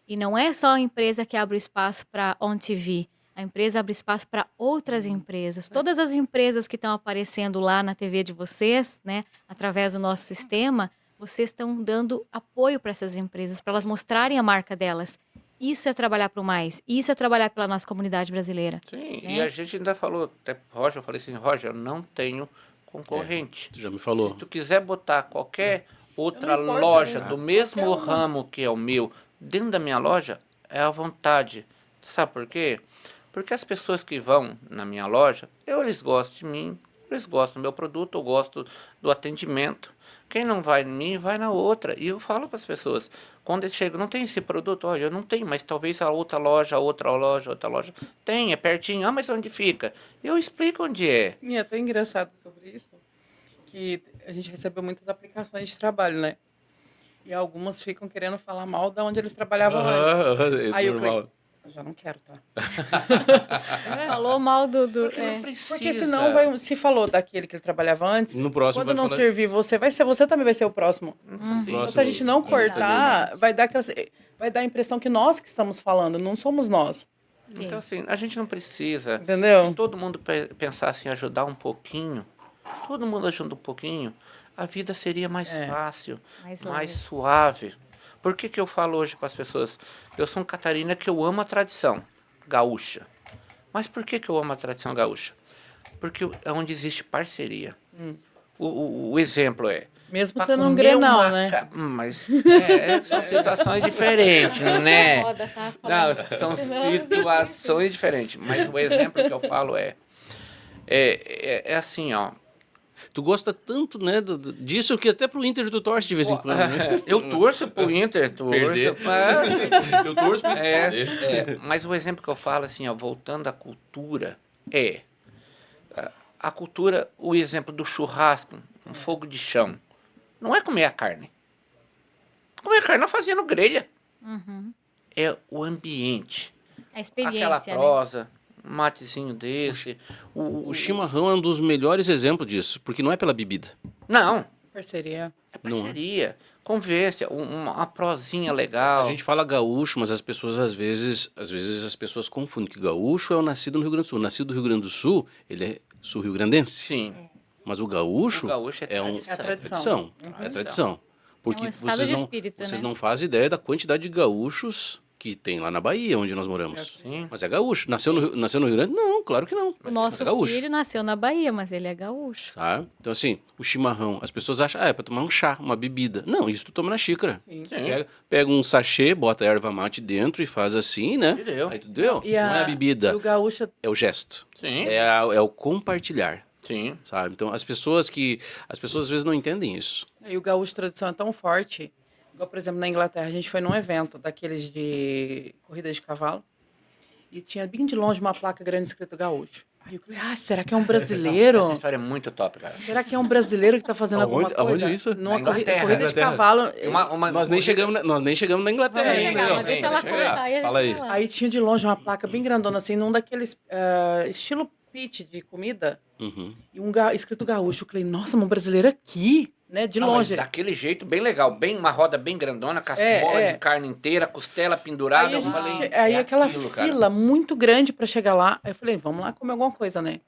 e não é só a empresa que abre espaço para On TV. A empresa abre espaço para outras empresas. Todas as empresas que estão aparecendo lá na TV de vocês, né, através do nosso sistema, vocês estão dando apoio para essas empresas, para elas mostrarem a marca delas. Isso é trabalhar para o mais. Isso é trabalhar pela nossa comunidade brasileira.
sim,
né?
e a gente ainda falou, até Roger, eu falei assim, Roger, eu não tenho concorrente.
Tu já me
Se
falou.
tu quiser botar qualquer outra
Eu não importo,
loja
né?
do mesmo
Qualquer uma.
ramo que é o meu, dentro da minha loja, é à vontade. Sabe por quê? Porque as pessoas que vão na minha loja, eles gostam de mim, eles gostam do meu produto, eu gosto do atendimento. Quem não vai em mim, vai na outra. E eu falo para as pessoas, quando eles chegam, não tem esse produto? Olha, eu não tenho, mas talvez a outra loja tem, é pertinho. Ah, mas onde fica? Eu explico onde é.
E é tão engraçado sobre isso que a gente recebeu muitas aplicações de trabalho, né? E algumas ficam querendo falar mal da onde eles trabalhavam antes.
É
Aí eu
normal.
falei, eu já não quero, tá?
Falou mal do...
Porque não precisa.
Porque senão vai, se falou daquele que ele trabalhava antes,
No próximo
quando
vai
não
falar-
servir você, você também vai ser o próximo.
Sim.
Então, se a gente não cortar, vai dar a impressão que nós que estamos falando, não somos nós.
Então, assim, a gente não precisa.
Entendeu?
Se todo mundo pensasse em ajudar um pouquinho, todo mundo ajuda um pouquinho, a vida seria mais fácil,
Mais
mais
leve.
suave. Por que que eu falo hoje com as pessoas? Eu sou um catarina que eu amo a tradição gaúcha. Mas por que que eu amo a tradição gaúcha? Porque é onde existe parceria. O exemplo é...
Mesmo
pra
tendo um
comer
Grenal,
uma
né?
Mas são situações diferentes, né?
Foda, tá?
Não, são situações diferentes. Mas o exemplo que eu falo é assim, ó.
Tu gosta tanto, né, disso que até pro Inter tu torce de vez em quando, né?
Eu torço pro Inter,
Perder. Eu torço pro
mas o exemplo que eu falo, assim, ó, voltando à cultura, a cultura, o exemplo do churrasco, um fogo de chão, não é comer a carne. Comer a carne é fazendo grelha. É o ambiente.
A experiência,
Aquela
né?
prosa, um matezinho desse.
O chimarrão é um dos melhores exemplos disso, porque não é pela bebida.
Não,
Parceria.
é parceria, conversa, uma prosinha legal.
A gente fala gaúcho, mas as pessoas às vezes as pessoas confundem que gaúcho é o nascido no Rio Grande do Sul. O nascido do Rio Grande do Sul, ele é sul-rio-grandense.
Sim.
Mas o gaúcho,
O gaúcho é
tradição.
tradição. É tradição. Porque
É um estado de espírito,
vocês
né?
não fazem ideia da quantidade de gaúchos que tem lá na Bahia, onde nós moramos.
Sim.
Mas é gaúcho. Nasceu no Rio Grande? Não, claro que não.
O nosso
é gaúcho.
filho nasceu na Bahia, mas ele é gaúcho.
Tá? Então, assim, o chimarrão, as pessoas acham, é pra tomar um chá, uma bebida. Não, isso tu toma na xícara.
Sim.
Pega um sachê, bota a erva mate dentro e faz assim, né?
E deu.
Aí tu deu.
E
Não é a bebida,
e o gaúcho,
é o gesto.
Sim.
É o compartilhar,
Sim.
sabe? Então, as pessoas às vezes não entendem isso.
e o gaúcho tradição é tão forte. Igual, por exemplo, na Inglaterra, a gente foi num evento daqueles de corrida de cavalo e tinha bem de longe uma placa grande escrito gaúcho. Aí eu falei, será que é um brasileiro?
Essa história é muito top, cara.
Será que é um brasileiro que está fazendo alguma
Aonde-
coisa?
aonde é isso?
Numa
Na Inglaterra.
corrida de
Inglaterra.
cavalo.
Nós nem chegamos na Inglaterra
Vamos
ainda.
chegar,
não.
mas deixa ela
Vamos
contar.
chegar.
Aí a gente
Fala aí.
fala.
Aí tinha de longe uma placa bem grandona, assim, num daqueles estilo pit de comida,
Uhum.
e escrito gaúcho. Eu falei, nossa, um brasileiro aqui, né? De
Não, mas
longe.
daquele jeito, bem legal. Bem, uma roda bem grandona, com as bolas de carne inteira, costela pendurada.
Aí,
Eu
a gente
falei,
aí aquela
aquilo, cara.
fila muito grande para chegar lá. Aí eu falei, vamos lá comer alguma coisa, né?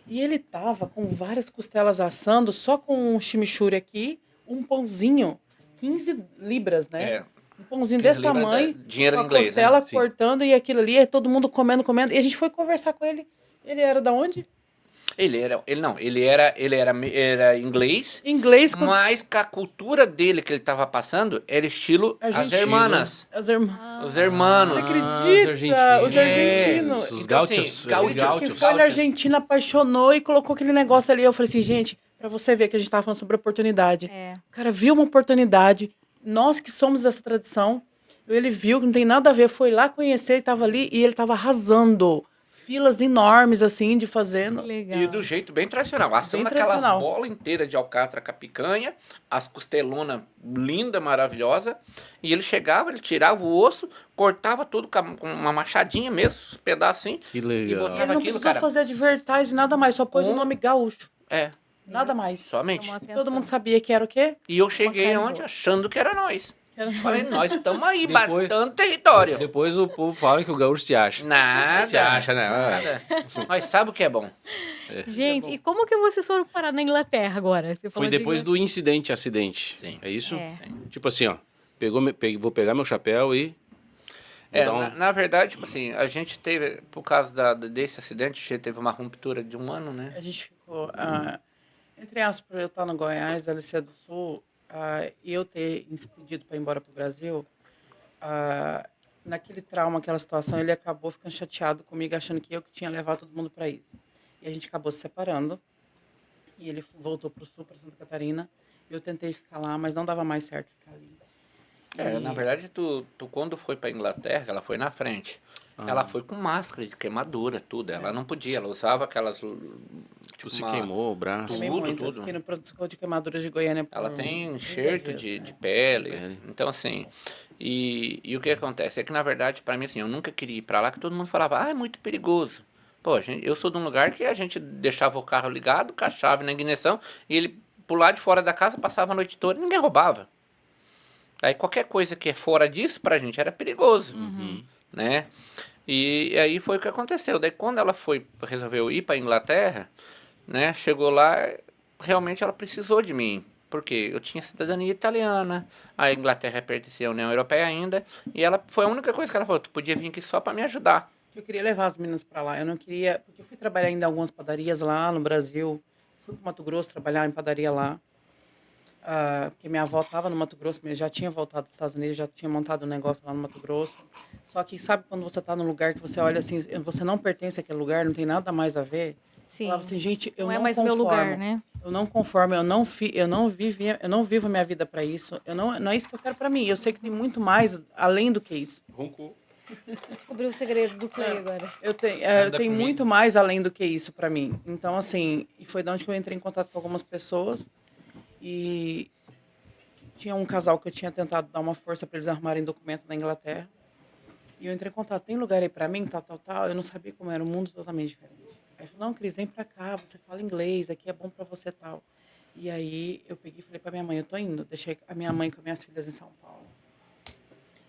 E ele tava com várias costelas assando, só com um chimichurri aqui, um pãozinho, 15 libras, né?
É.
Um pãozinho
15
desse
libras
tamanho,
é dinheiro
com a
inglês,
costela
né? Sim.
cortando e aquilo ali, aí todo mundo comendo. E a gente foi conversar com ele. Ele era da onde?
Ele era inglês,
Inglês com
mas com a cultura dele que ele estava passando era estilo as
Argentino.
hermanas,
as irmãs.
os hermanos.
Você
Os
acredita?
argentinos.
Os argentinos.
Os
Então, assim,
gaúchos.
gaúchos
Ele disse que
Gaúchos.
foi na Argentina, apaixonou e colocou aquele negócio ali. Eu falei assim, gente, pra você ver que a gente tava falando sobre oportunidade.
É.
O cara viu uma oportunidade, nós que somos dessa tradição, ele viu que não tem nada a ver, foi lá conhecer, tava ali e ele tava arrasando. Filas enormes, assim, de fazendo.
Legal.
E do jeito bem tradicional, assando aquelas
tradicional.
bolas inteiras de alcatra com a picanha, as costelonas linda, maravilhosa, e ele chegava, ele tirava o osso, cortava tudo com uma machadinha mesmo, os pedacinhos,
Que
e
legal.
botava
Ele não
aquilo,
precisou
cara.
fazer advertise, nada mais, só pôs o
Com-
nome gaúcho.
É,
Nada mais.
somente.
Chamou atenção.
Todo mundo sabia que era o quê?
E eu cheguei
carne
onde?
boa.
Achando que era nós.
Era
Falei, nós estamos aí,
Depois-
batendo território.
Depois o povo fala que o gaúcho se acha.
Nada.
Se acha, né?
Nada. Nós sabe o que é bom.
Gente, e como que vocês foram parar na Inglaterra agora? Você falou
Foi
de
depois do incidente, acidente.
Sim.
É isso?
É.
Tipo assim, ó. Vou pegar meu chapéu e...
É,
Vou dar
na verdade, tipo assim, a gente teve, por causa desse acidente, a gente teve uma ruptura de 1 ano, né?
A gente ficou, entre aspas, por eu estar no Goiás, LC do Sul, e eu ter pedido para ir embora para o Brasil, naquele trauma, aquela situação, ele acabou ficando chateado comigo, achando que eu que tinha levado todo mundo para isso. E a gente acabou se separando, e ele voltou para o Sul, para Santa Catarina. Eu tentei ficar lá, mas não dava mais certo ficar ali.
É,
E-
na verdade, tu quando foi pra Inglaterra, ela foi na frente. Ela foi com máscara de queimadura, tudo. Ela não podia, ela usava aquelas...
Tipo, se
uma-
queimou o braço.
Queimei
tudo,
muito. Eu
tudo.
fiquei no pronto-socorro de queimaduras de Goiânia.
Ela
por
tem
30
enxerto
dias,
de
né?
pele.
Pele.
Então, assim... E o que acontece? É que, na verdade, pra mim, assim, eu nunca queria ir pra lá, que todo mundo falava, é muito perigoso. Pô, eu sou de um lugar que a gente deixava o carro ligado, com a chave na ignição, e ele, por lá de fora da casa, passava a noite toda e ninguém roubava. Aí qualquer coisa que é fora disso, pra gente, era perigoso, né? E aí foi o que aconteceu. Daí quando ela resolveu ir pra Inglaterra, né? Chegou lá, realmente ela precisou de mim. Porque eu tinha cidadania italiana, a Inglaterra pertencia à União Europeia ainda, e ela foi a única coisa que ela falou, tu podia vir aqui só pra me ajudar.
Eu queria levar as meninas para lá. Eu não queria, porque eu fui trabalhar ainda em algumas padarias lá no Brasil. Fui para Mato Grosso trabalhar em padaria lá. Porque minha avó estava no Mato Grosso, eu já tinha voltado dos Estados Unidos, já tinha montado um negócio lá no Mato Grosso. Só que sabe quando você está num lugar que você olha assim, você não pertence àquele lugar, não tem nada mais a ver?
Sim.
Falava assim, gente, eu
Não
não
é mais o meu
conformo.
lugar, né?
Eu não conformo, eu não vivo a minha vida para isso. Não é isso que eu quero para mim. Eu sei que tem muito mais além do que isso.
Roncou.
Descobriu os segredos do Clay agora.
Eu tenho
Anda comigo.
muito mais além do que isso para mim. Então, assim, e foi de onde que eu entrei em contato com algumas pessoas e tinha um casal que eu tinha tentado dar uma força para eles arrumarem documento na Inglaterra. E eu entrei em contato, tem lugar aí para mim, tal. Eu não sabia como era, um mundo totalmente diferente. Aí falou, não, Cris, vem para cá, você fala inglês, aqui é bom para você tal. E aí eu peguei e falei para minha mãe, eu tô indo. Deixei a minha mãe com as minhas filhas em São Paulo.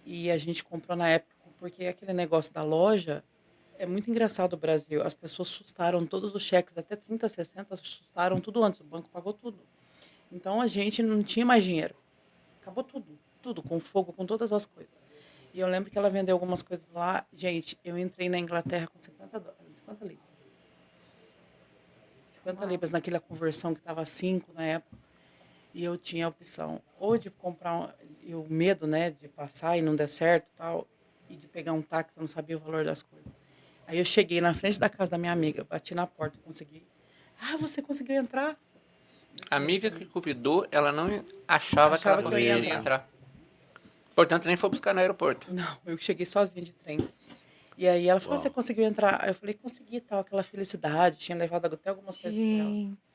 E a gente comprou na época, porque aquele negócio da loja é muito engraçado o Brasil. As pessoas sustaram todos os cheques, até 30, 60, sustaram tudo antes. O banco pagou tudo. Então a gente não tinha mais dinheiro. Acabou tudo, com fogo, com todas as coisas. E eu lembro que ela vendeu algumas coisas lá. Gente, eu entrei na Inglaterra com 50 libras. 50 libras naquela conversão que estava 5 na época. E eu tinha a opção ou de comprar, e o medo, né, de passar e não der certo tal, e de pegar um táxi, eu não sabia o valor das coisas. Aí eu cheguei na frente da casa da minha amiga, bati na porta, consegui. Você conseguiu entrar?
A amiga que convidou, ela não achava que ela
que eu ia
conseguiria entrar. Portanto, nem foi buscar no aeroporto.
Não, eu cheguei sozinha de trem. E aí ela falou,
Uau.
você conseguiu entrar? Aí eu falei, consegui, tal, aquela felicidade, tinha levado até algumas coisas pra ela.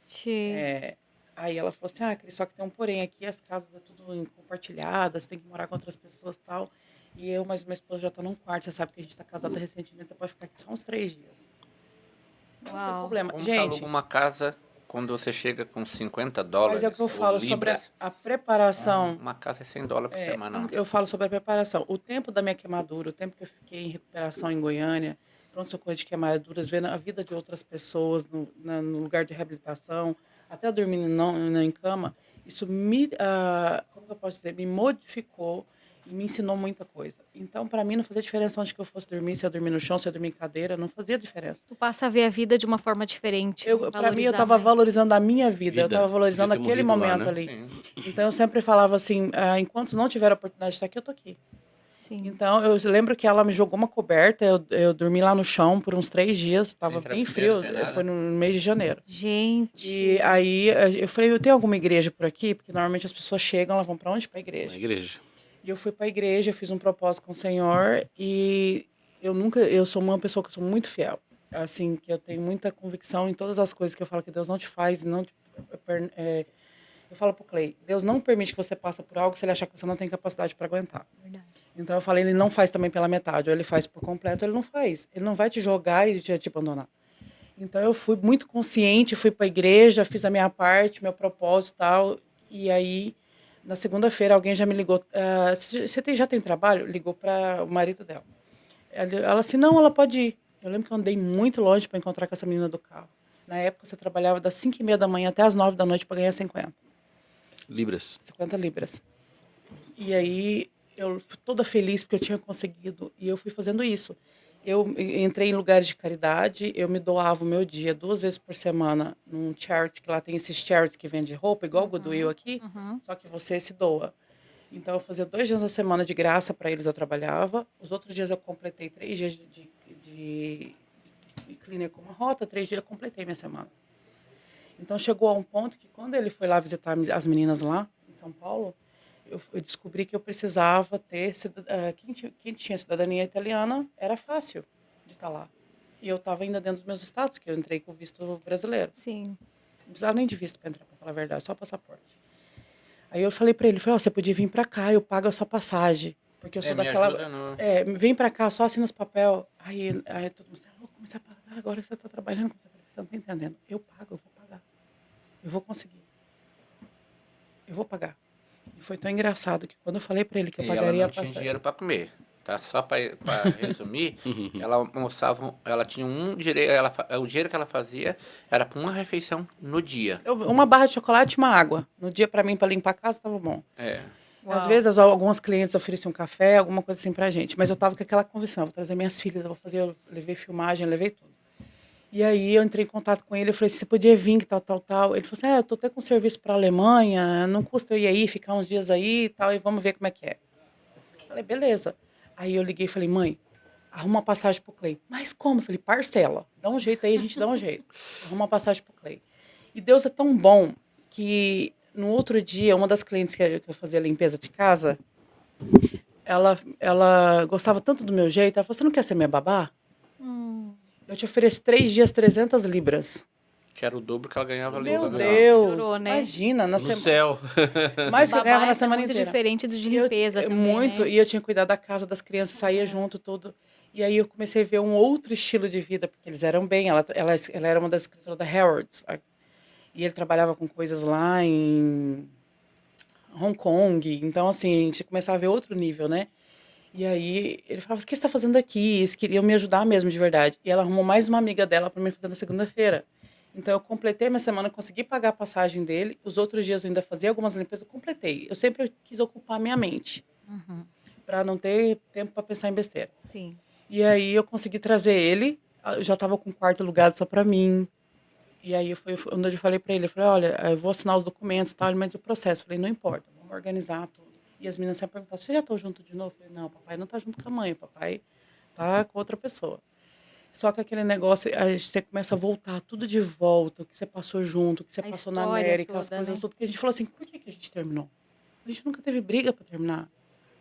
Gente.
Aí ela falou assim, Cris, só que tem um porém aqui, as casas é tudo compartilhadas, tem que morar com outras pessoas e tal. E eu, mas minha esposa já tá num quarto, você sabe que a gente tá casada recentemente, você pode ficar aqui só uns 3 dias. Não tem
Uau.
problema.
Como
Gente,
aluga uma casa quando você chega com $50
mas é o que eu
ou
falo sobre
libras?
a preparação.
Uma casa é $100 por semana.
Eu falo sobre a preparação. O tempo da minha queimadura, o tempo que eu fiquei em recuperação em Goiânia, pronto-socorro de queimaduras, vendo a vida de outras pessoas no lugar de reabilitação, até dormindo não em cama, isso como que eu posso dizer, me modificou e me ensinou muita coisa. Então, para mim, não fazia diferença onde que eu fosse dormir, se eu dormir no chão, se eu dormir em cadeira, não fazia diferença.
Tu passa a ver a vida de uma forma diferente.
Para mim, eu
valorizar
estava
mais.
valorizando a minha vida, eu
Vida.
estava valorizando
Podia ter
aquele
morrido lá,
momento
né?
ali.
Sim.
Então, eu sempre falava assim, enquanto não tiver a oportunidade de estar aqui, eu tô aqui.
Sim.
Então, eu lembro que ela me jogou uma coberta, eu dormi lá no chão por uns 3 dias, estava bem frio,
travesseiro, sem nada?
foi no mês de janeiro.
Gente.
E aí, eu falei, eu tenho alguma igreja por aqui? Porque normalmente as pessoas chegam, elas vão para onde? Para a
Na
igreja.
igreja.
E eu fui para a igreja, eu fiz um propósito com o Senhor e eu sou uma pessoa que sou muito fiel. Assim, que eu tenho muita convicção em todas as coisas que eu falo que Deus não te faz, não te, eu falo pro Clay, Deus não permite que você passe por algo se ele achar que você não tem capacidade para aguentar.
Verdade.
Então eu falei, ele não faz também pela metade, ou ele faz por completo, ou ele não faz. Ele não vai te jogar e te abandonar. Então eu fui muito consciente, fui para a igreja, fiz a minha parte, meu propósito e tal. E aí, na segunda-feira, alguém já me ligou. Você já tem trabalho? Ligou para o marido dela. Ela assim, não, ela pode ir. Eu lembro que eu andei muito longe para encontrar com essa menina do carro. Na época, você trabalhava das 5h30 da manhã até as 9 da noite para ganhar 50 libras. E aí, eu fui toda feliz porque eu tinha conseguido. E eu fui fazendo isso. Eu entrei em lugares de caridade, eu me doava o meu dia 2 vezes por semana num charity, que lá tem esses charities que vende roupa, igual o Goodwill aqui, só que você se doa. Então, eu fazia 2 dias na semana de graça para eles, eu trabalhava. Os outros dias eu completei 3 dias de cleaner com uma rota, 3 dias eu completei minha semana. Então, chegou a um ponto que quando ele foi lá visitar as meninas lá, em São Paulo, eu descobri que eu precisava ter... Quem tinha cidadania italiana, era fácil de estar lá. E eu estava ainda dentro dos meus status, que eu entrei com visto brasileiro.
Sim.
Não precisava nem de visto para entrar, para falar a verdade, só passaporte. Aí eu falei para ele, você podia vir para cá, eu pago a sua passagem. Porque eu sou daquela... vem para cá, só assina os papel. Aí todo mundo disse, vou começar a pagar agora que você está trabalhando. Você não está entendendo. Eu pago, eu vou pagar. Eu vou conseguir. Eu vou pagar. E foi tão engraçado que quando eu falei para ele que eu pagaria
ela
a
não tinha
passagem...
dinheiro para comer. Tá? Só para resumir, ela almoçava, ela tinha um direito, o dinheiro que ela fazia era para uma refeição no dia.
Uma barra de chocolate e uma água. No dia, para mim, para limpar a casa, estava bom.
É.
Às vezes, algumas clientes ofereciam café, alguma coisa assim pra gente. Mas eu tava com aquela convicção, vou trazer minhas filhas, eu levei filmagem, levei tudo. E aí eu entrei em contato com ele, eu falei, você podia vir, que tal. Ele falou assim, eu tô até com serviço pra Alemanha, não custa eu ir aí, ficar uns dias aí e tal, e vamos ver como é que é. Eu falei, beleza. Aí eu liguei e falei, mãe, arruma uma passagem pro Clay. Mas como? Eu falei, parcela. Dá um jeito aí, a gente dá um jeito. Arruma uma passagem pro Clay. E Deus é tão bom que no outro dia, uma das clientes que eu fazia limpeza de casa, ela gostava tanto do meu jeito, ela falou, você não quer ser minha babá? Eu te ofereço 3 dias, 300 libras.
Que era o dobro que ela ganhava ali.
Meu
né?
Deus,
Piorou, né?
imagina.
No céu.
Mais que eu ganhava na
Babá
semana
é muito
inteira.
diferente do de limpeza também,
Muito,
né?
e eu tinha que cuidar da casa das crianças, saía junto, tudo. E aí eu comecei a ver um outro estilo de vida, porque eles eram bem. Ela era uma das escritoras da Harrods. E ele trabalhava com coisas lá em Hong Kong. Então, assim, a gente começava a ver outro nível, né? E aí ele falava, o que você está fazendo aqui? Eles queriam me ajudar mesmo, de verdade. E ela arrumou mais uma amiga dela para me fazer na segunda-feira. Então, eu completei minha semana, consegui pagar a passagem dele. Os outros dias eu ainda fazia algumas limpezas, eu completei. Eu sempre quis ocupar a minha mente, para não ter tempo para pensar em besteira.
Sim.
E aí eu consegui trazer ele, eu já estava com um quarto alugado só para mim. E aí onde eu falei para ele, eu falei, olha, eu vou assinar os documentos e tal, mas o processo. Eu falei, não importa, vamos organizar tudo. E as meninas sempre perguntavam, você já estão junto de novo? Eu falei, não, papai não está junto com a mãe, papai está com outra pessoa. Só que aquele negócio, você começa a voltar tudo de volta, o que você passou junto, o que você passou na
história
América,
toda,
as coisas
né?
tudo. Que a gente falou assim, por que a gente terminou? A gente nunca teve briga para terminar.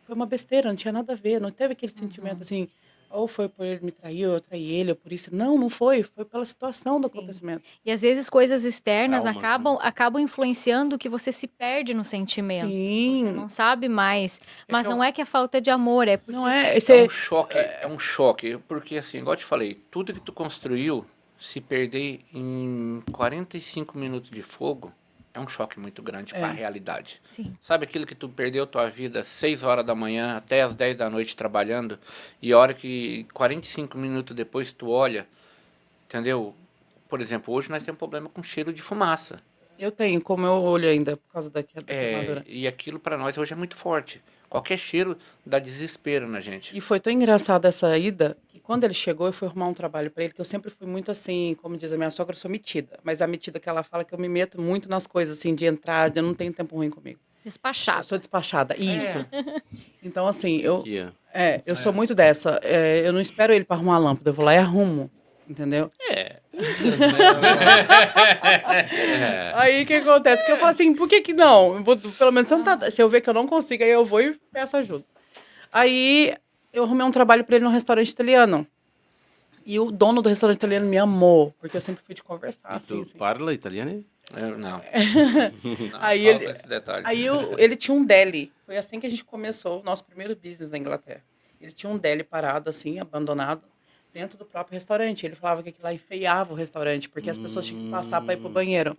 Foi uma besteira, não tinha nada a ver, não teve aquele sentimento assim, ou foi por ele me trair, ou eu traí ele, ou por isso. Não foi pela situação do acontecimento.
E às vezes coisas externas
Traumas,
acabam influenciando que você se perde no sentimento.
Sim.
Você não sabe mais. Mas
que
não é que é falta de amor, é porque
Não é,
É um choque, porque assim, igual eu te falei, tudo que tu construiu, se perder em 45 minutos de fogo, é um choque muito grande para a realidade.
Sim.
Sabe aquilo que tu perdeu tua vida 6 horas da manhã até as 10 da noite trabalhando, e a hora que 45 minutos depois tu olha, entendeu? Por exemplo, hoje nós temos um problema com cheiro de fumaça.
eu tenho, como eu olho ainda, por causa da queimadura.
E aquilo para nós hoje é muito forte. Qualquer cheiro dá desespero na gente.
E foi tão engraçado essa ida, que quando ele chegou, eu fui arrumar um trabalho para ele, que eu sempre fui muito assim, como diz a minha sogra, eu sou metida. Mas a metida que ela fala é que eu me meto muito nas coisas, assim, de entrada, eu não tenho tempo ruim comigo. Eu
Despachado.
sou despachada, isso. Então, assim,
Aqui, ó.
eu sou muito dessa. Eu não espero ele para arrumar a lâmpada, eu vou lá e arrumo, entendeu? Aí o que acontece? Porque eu falo assim, por que que não? Pelo menos se eu ver que eu não consigo, aí eu vou e peço ajuda. Aí eu arrumei um trabalho para ele num restaurante italiano. E o dono do restaurante italiano me amou, porque eu sempre fui de conversar, assim.
Tu parla italiano?
Não.
Aí
Falta
ele-
esse detalhe.
Aí ele tinha um deli. Foi assim que a gente começou o nosso primeiro business na Inglaterra. Ele tinha um deli parado, assim, abandonado, dentro do próprio restaurante. Ele falava que aquilo lá enfeiava o restaurante, porque as pessoas tinham que passar para ir pro banheiro.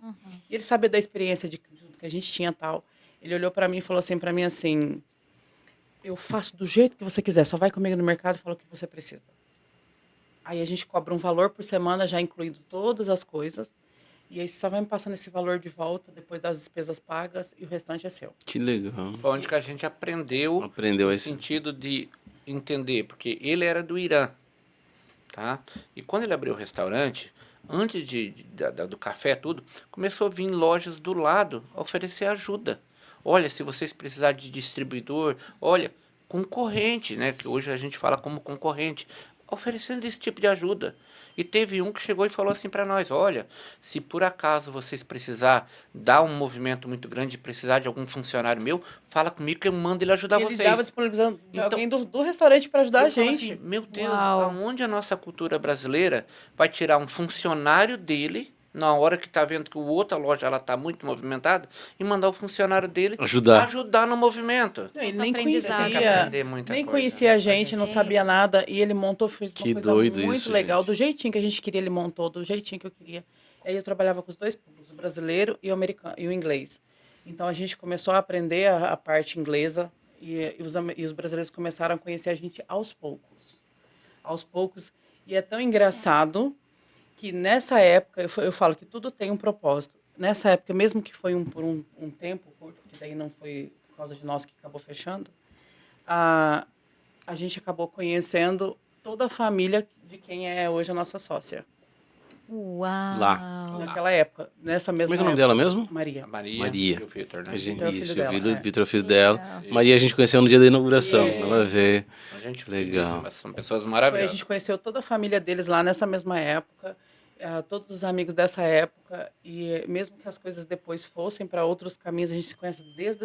E ele sabia da experiência de tudo que a gente tinha e tal. Ele olhou para mim e falou assim para mim assim: eu faço do jeito que você quiser, só vai comigo no mercado e fala o que você precisa. Aí a gente cobra um valor por semana, já incluindo todas as coisas. E aí você só vai me passando esse valor de volta depois das despesas pagas e o restante é seu.
Que legal.
Foi onde que a gente aprendeu
Aprendeu
no
esse.
sentido de entender, porque ele era do Irã, tá? E quando ele abriu o restaurante, antes do café tudo, começou a vir lojas do lado oferecer ajuda. Olha, se vocês precisarem de distribuidor, olha, concorrente, né? Que hoje a gente fala como concorrente, oferecendo esse tipo de ajuda. E teve um que chegou e falou assim para nós: olha, se por acaso vocês precisar dar um movimento muito grande e precisar de algum funcionário meu, fala comigo que eu mando ele ajudar
E ele
vocês.
estava disponibilizando
Então-
alguém do restaurante para ajudar a
Eu falo
gente.
assim, meu Deus,
Uau.
aonde a nossa cultura brasileira vai tirar um funcionário dele, na hora que está vendo que o outra loja ela está muito movimentada, e mandar o funcionário dele
Ajudar.
no movimento.
Não, ele
Muito
nem
aprendizado.
Tem que
conhecia,
aprender muita
nem
coisa.
conhecia a gente, não sabia nada. E ele montou, fez
Que
uma coisa
doido
muito
isso,
legal.
gente.
Do jeitinho que a gente queria, ele montou, do jeitinho que eu queria. Aí eu trabalhava com os dois públicos, o brasileiro e o americano, e o inglês. Então a gente começou a aprender a parte inglesa e os brasileiros começaram a conhecer a gente aos poucos. Aos poucos. E é tão engraçado que nessa época, eu falo que tudo tem um propósito. Nessa época, mesmo que foi por um tempo curto, que daí não foi por causa de nós que acabou fechando, a gente acabou conhecendo toda a família de quem é hoje a nossa sócia.
Uau.
Lá.
Naquela época, nessa mesma
Como é que é o nome
época.
dela mesmo?
Maria.
A Maria,
Maria.
e o Vitor, né?
A gente,
Vitor é o filho
isso,
dela,
o
é.
Vitor é o filho dela.
Legal.
Maria a gente conheceu no dia da inauguração.
Isso.
Ela veio.
A gente
Legal.
São pessoas
A
maravilhosas.
gente conheceu toda a família deles lá nessa mesma época, todos os amigos dessa época, e mesmo que as coisas depois fossem para outros caminhos, a gente se conhece desde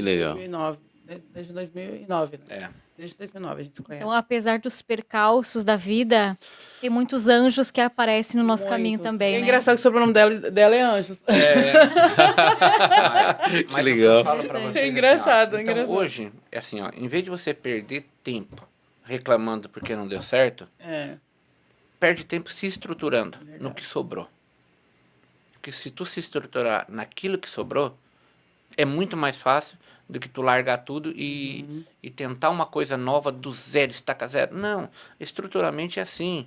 legal.
2009. Desde 2009, né?
É.
Desde 2009 a gente se conhece.
Então, apesar dos percalços da vida, tem muitos anjos que aparecem no nosso caminho
Muitos.
também,
E é
né?
engraçado que o sobrenome dela é Anjos.
Mas
legal.
eu falo pra vocês
É
assim,
engraçado,
ó,
é
então,
engraçado.
hoje, é assim, ó, em vez de você perder tempo reclamando porque não deu certo, perde tempo se estruturando no que sobrou. Porque se tu se estruturar naquilo que sobrou, é muito mais fácil do que tu largar tudo e tentar uma coisa nova do zero, estaca zero. Não, estruturalmente é assim,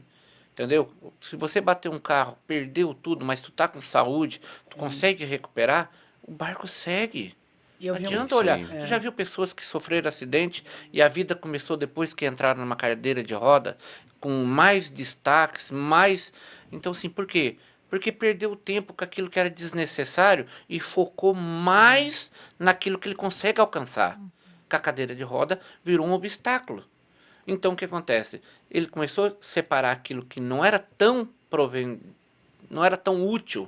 entendeu? Se você bater um carro, perdeu tudo, mas tu tá com saúde, tu consegue recuperar, o barco segue.
E eu
Não
vi
adianta
Sim.
olhar. Tu já viu pessoas que sofreram acidente e a vida começou depois que entraram numa cadeira de roda, com mais destaques, mais... Então, assim, por quê? Porque perdeu tempo com aquilo que era desnecessário e focou mais naquilo que ele consegue alcançar. Com a cadeira de roda virou um obstáculo. Então, o que acontece? Ele começou a separar aquilo que não era tão não era tão útil,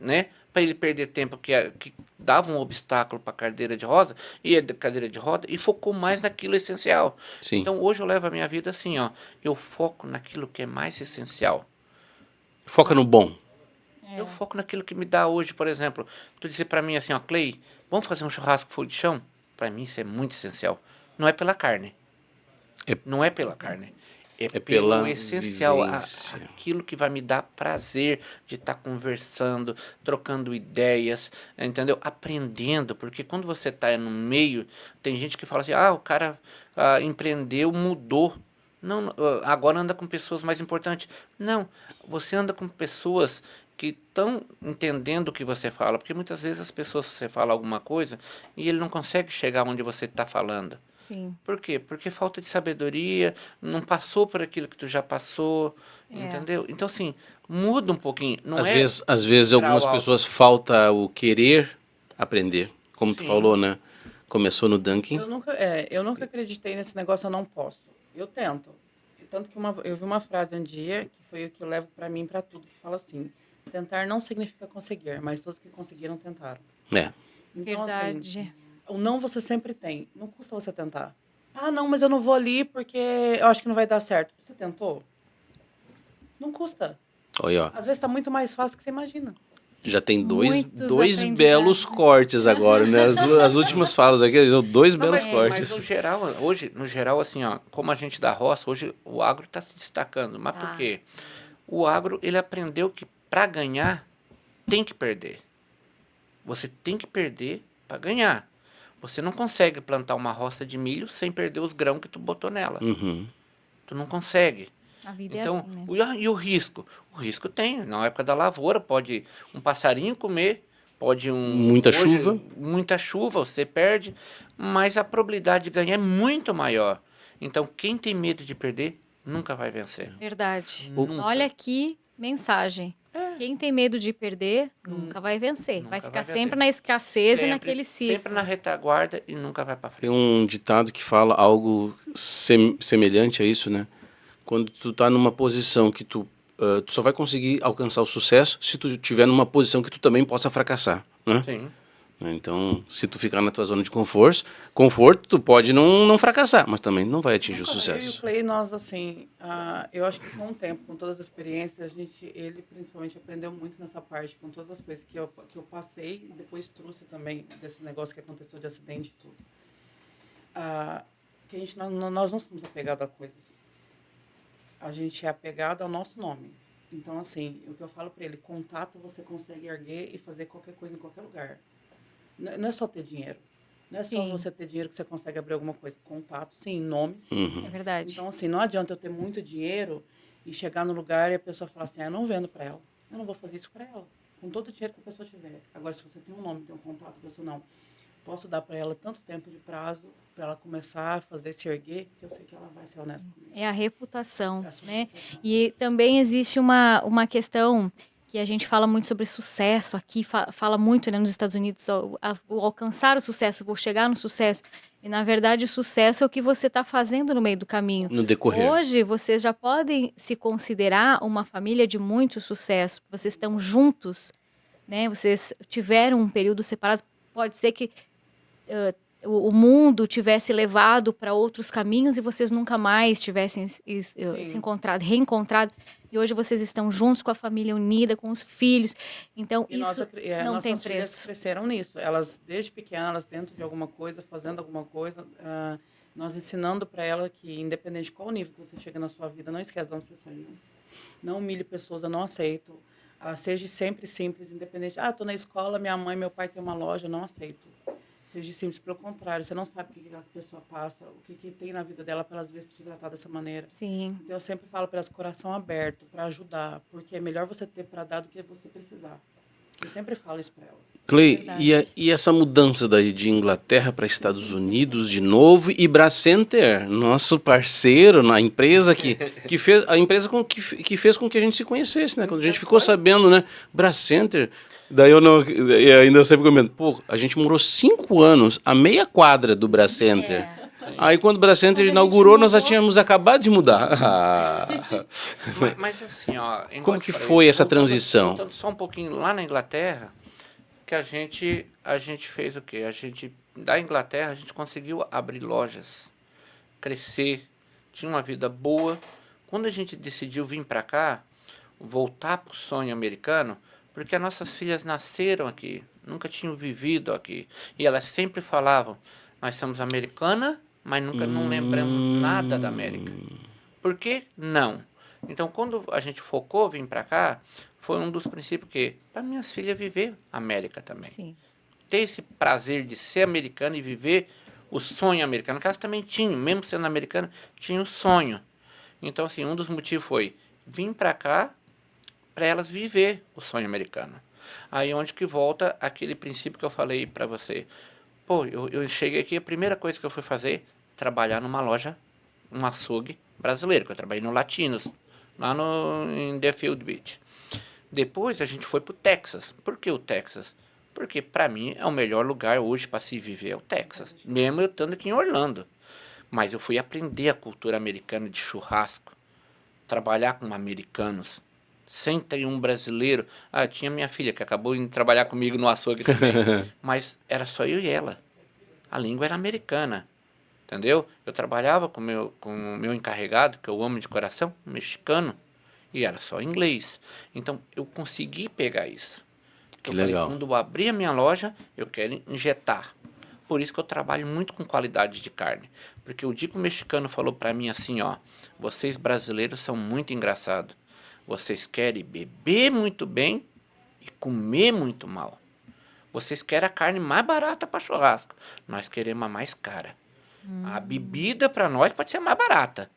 né? Para ele perder tempo que dava um obstáculo para a cadeira de roda e focou mais naquilo essencial.
Sim.
Então hoje eu levo a minha vida assim, ó, eu foco naquilo que é mais essencial.
Foca no bom.
Eu foco naquilo que me dá hoje, por exemplo. Tu dizer para mim assim, ó, Clay, vamos fazer um churrasco fogo de chão? Para mim isso é muito essencial. Não é pela carne. Não é pela carne. É
pela
pelo essencial,
vivência.
aquilo que vai me dar prazer de estar conversando, trocando ideias, entendeu? Aprendendo, porque quando você está no meio, tem gente que fala assim, o cara empreendeu, mudou. Não, agora anda com pessoas mais importantes. Não, você anda com pessoas que estão entendendo o que você fala, porque muitas vezes as pessoas, você fala alguma coisa e ele não consegue chegar onde você está falando.
Sim.
Por quê? Porque falta de sabedoria, não passou por aquilo que tu já passou, entendeu? Então, assim, muda um pouquinho. Não
Às
é
vezes, às vezes algumas
grau alto.
pessoas falta o querer aprender. Como tu
Sim.
falou, né? Começou no Dunkin'.
Eu nunca acreditei nesse negócio, eu não posso. Eu tento. Tanto que eu vi uma frase um dia, que foi o que eu levo para mim, para tudo, que fala assim: tentar não significa conseguir, mas todos que conseguiram tentaram.
É.
Então,
Verdade.
assim, o não você sempre tem. Não custa você tentar. Ah, não, mas eu não vou ali porque eu acho que não vai dar certo. Você tentou? Não custa.
Olha, ó.
Às vezes está muito mais fácil do que você imagina.
Já tem
Muitos
dois
aprendizados.
belos cortes agora, né? As últimas falas aqui, dois
Não,
belos
mas
cortes.
no geral, assim, ó, como a gente da roça, hoje o agro está se destacando. Mas por quê? O agro, ele aprendeu que para ganhar, tem que perder. Você tem que perder para ganhar. Você não consegue plantar uma roça de milho sem perder os grãos que tu botou nela.
Uhum.
Tu não consegue.
A vida
Então,
é assim, né?
e o risco? O risco tem. Na época da lavoura, pode um passarinho comer, pode
Muita chuva.
Muita chuva, você perde, mas a probabilidade de ganhar é muito maior. Então, quem tem medo de perder, nunca vai vencer.
Verdade.
Nunca.
Olha aqui, mensagem. Quem tem medo de perder, nunca vai vencer.
nunca
Vai ficar
vai vencer.
sempre na escassez e naquele
Sempre
ciclo.
na retaguarda e nunca vai para
Tem
frente.
um ditado que fala algo semelhante a isso, né? Quando tu tá numa posição que tu só vai conseguir alcançar o sucesso se tu estiver numa posição que tu também possa fracassar, né?
Sim.
Então, se tu ficar na tua zona de conforto, tu pode não fracassar, mas também não vai atingir o
Eu e o
sucesso.
Clay, nós, assim, eu acho que com o tempo, com todas as experiências, ele principalmente aprendeu muito nessa parte, com todas as coisas que eu passei e depois trouxe também desse negócio que aconteceu de acidente e tudo. Que nós não somos apegados a coisas. A gente é apegado ao nosso nome. Então, assim, o que eu falo para ele, contato você consegue erguer e fazer qualquer coisa em qualquer lugar. Não é só ter dinheiro. Não é só
Sim.
você ter dinheiro que você consegue abrir alguma coisa. Contato, sim, nome, sim.
Uhum.
É verdade.
Então, assim, não adianta eu ter muito dinheiro e chegar no lugar e a pessoa falar assim, eu não vendo para ela. Eu não vou fazer isso para ela. Com todo o dinheiro que a pessoa tiver. Agora, se você tem um nome, tem um contato, a pessoa não. Posso dar para ela tanto tempo de prazo para ela começar a fazer se erguer, que eu sei que ela vai ser honesta comigo.
É a reputação,
É a sua
né?
reputação.
E também existe uma questão que a gente fala muito sobre sucesso aqui, fala muito, né, nos Estados Unidos, o alcançar o sucesso, vou chegar no sucesso. E, na verdade, o sucesso é o que você está fazendo no meio do caminho.
No decorrer.
Hoje, vocês já podem se considerar uma família de muito sucesso. Vocês estão juntos, né? Vocês tiveram um período separado. Pode ser que o mundo tivesse levado para outros caminhos e vocês nunca mais tivessem se reencontrado. E hoje vocês estão juntos com a família unida, com os filhos. Então,
E
isso não tem
nossas filhas
preço.
cresceram nisso. Elas, desde pequenas, elas dentro de alguma coisa, fazendo alguma coisa, nós ensinando para ela que, independente de qual nível que você chega na sua vida, não esquece de onde você saiu. Não humilhe pessoas, eu não aceito. Seja sempre simples, independente. Estou na escola, minha mãe, meu pai tem uma loja, eu não aceito. Seja simples, pelo contrário. Você não sabe o que aquela pessoa passa, o que tem na vida dela para, às vezes, te tratar dessa maneira.
Sim.
Então, eu sempre falo para elas, coração aberto, para ajudar, porque é melhor você ter para dar do que você precisar. Eu sempre falo isso para elas.
Clay,
Verdade.
e essa mudança daí de Inglaterra para Estados Unidos de novo e Bracenter, nosso parceiro na empresa que fez a empresa que fez com que a gente se conhecesse, né? Quando a gente ficou sabendo, né? Bracenter, daí e ainda eu sempre comento, pô, a gente morou 5 anos a meia quadra do Bracenter. Aí quando o Bracenter
Quando a
inaugurou,
gente
nós já
mudou.
tínhamos acabado de mudar.
Mas assim, ó...
Como que foi essa transição?
Voltando só um pouquinho lá na Inglaterra, que a gente fez o quê? Da Inglaterra, a gente conseguiu abrir lojas, crescer, tinha uma vida boa. Quando a gente decidiu vir para cá, voltar para o sonho americano, porque as nossas filhas nasceram aqui, nunca tinham vivido aqui. E elas sempre falavam, nós somos americana, mas nunca não lembramos nada da América. Por que não? Então, quando a gente focou vir para cá, foi um dos princípios que, para minhas filhas viver a América também.
Sim.
Ter esse prazer de ser americano e viver o sonho americano, que elas também tinham, mesmo sendo americana, tinham o sonho. Então, assim, um dos motivos foi vir para cá para elas viver o sonho americano. Aí onde que volta aquele princípio que eu falei para você. Pô, eu cheguei aqui, a primeira coisa que eu fui fazer, trabalhar numa loja, um açougue brasileiro, que eu trabalhei no Latinos, lá em Deerfield Beach. Depois a gente foi pro Texas. Por que o Texas? Porque para mim é o melhor lugar hoje para se viver, é o Texas. Mesmo eu estando aqui em Orlando. Mas eu fui aprender a cultura americana de churrasco, trabalhar com americanos, sem ter um brasileiro. Ah, tinha minha filha que acabou indo trabalhar comigo no açougue também, mas era só eu e ela. A língua era americana, entendeu? Eu trabalhava com o meu encarregado, que eu amo de coração, um mexicano, e era só inglês. Então eu consegui pegar isso.
Que
Eu
legal.
falei, quando eu abrir a minha loja, eu quero injetar. Por isso que eu trabalho muito com qualidade de carne. Porque o dia que o mexicano falou para mim assim, ó, vocês brasileiros são muito engraçados. Vocês querem beber muito bem e comer muito mal. Vocês querem a carne mais barata para churrasco. Nós queremos a mais cara. A bebida para nós pode ser mais barata.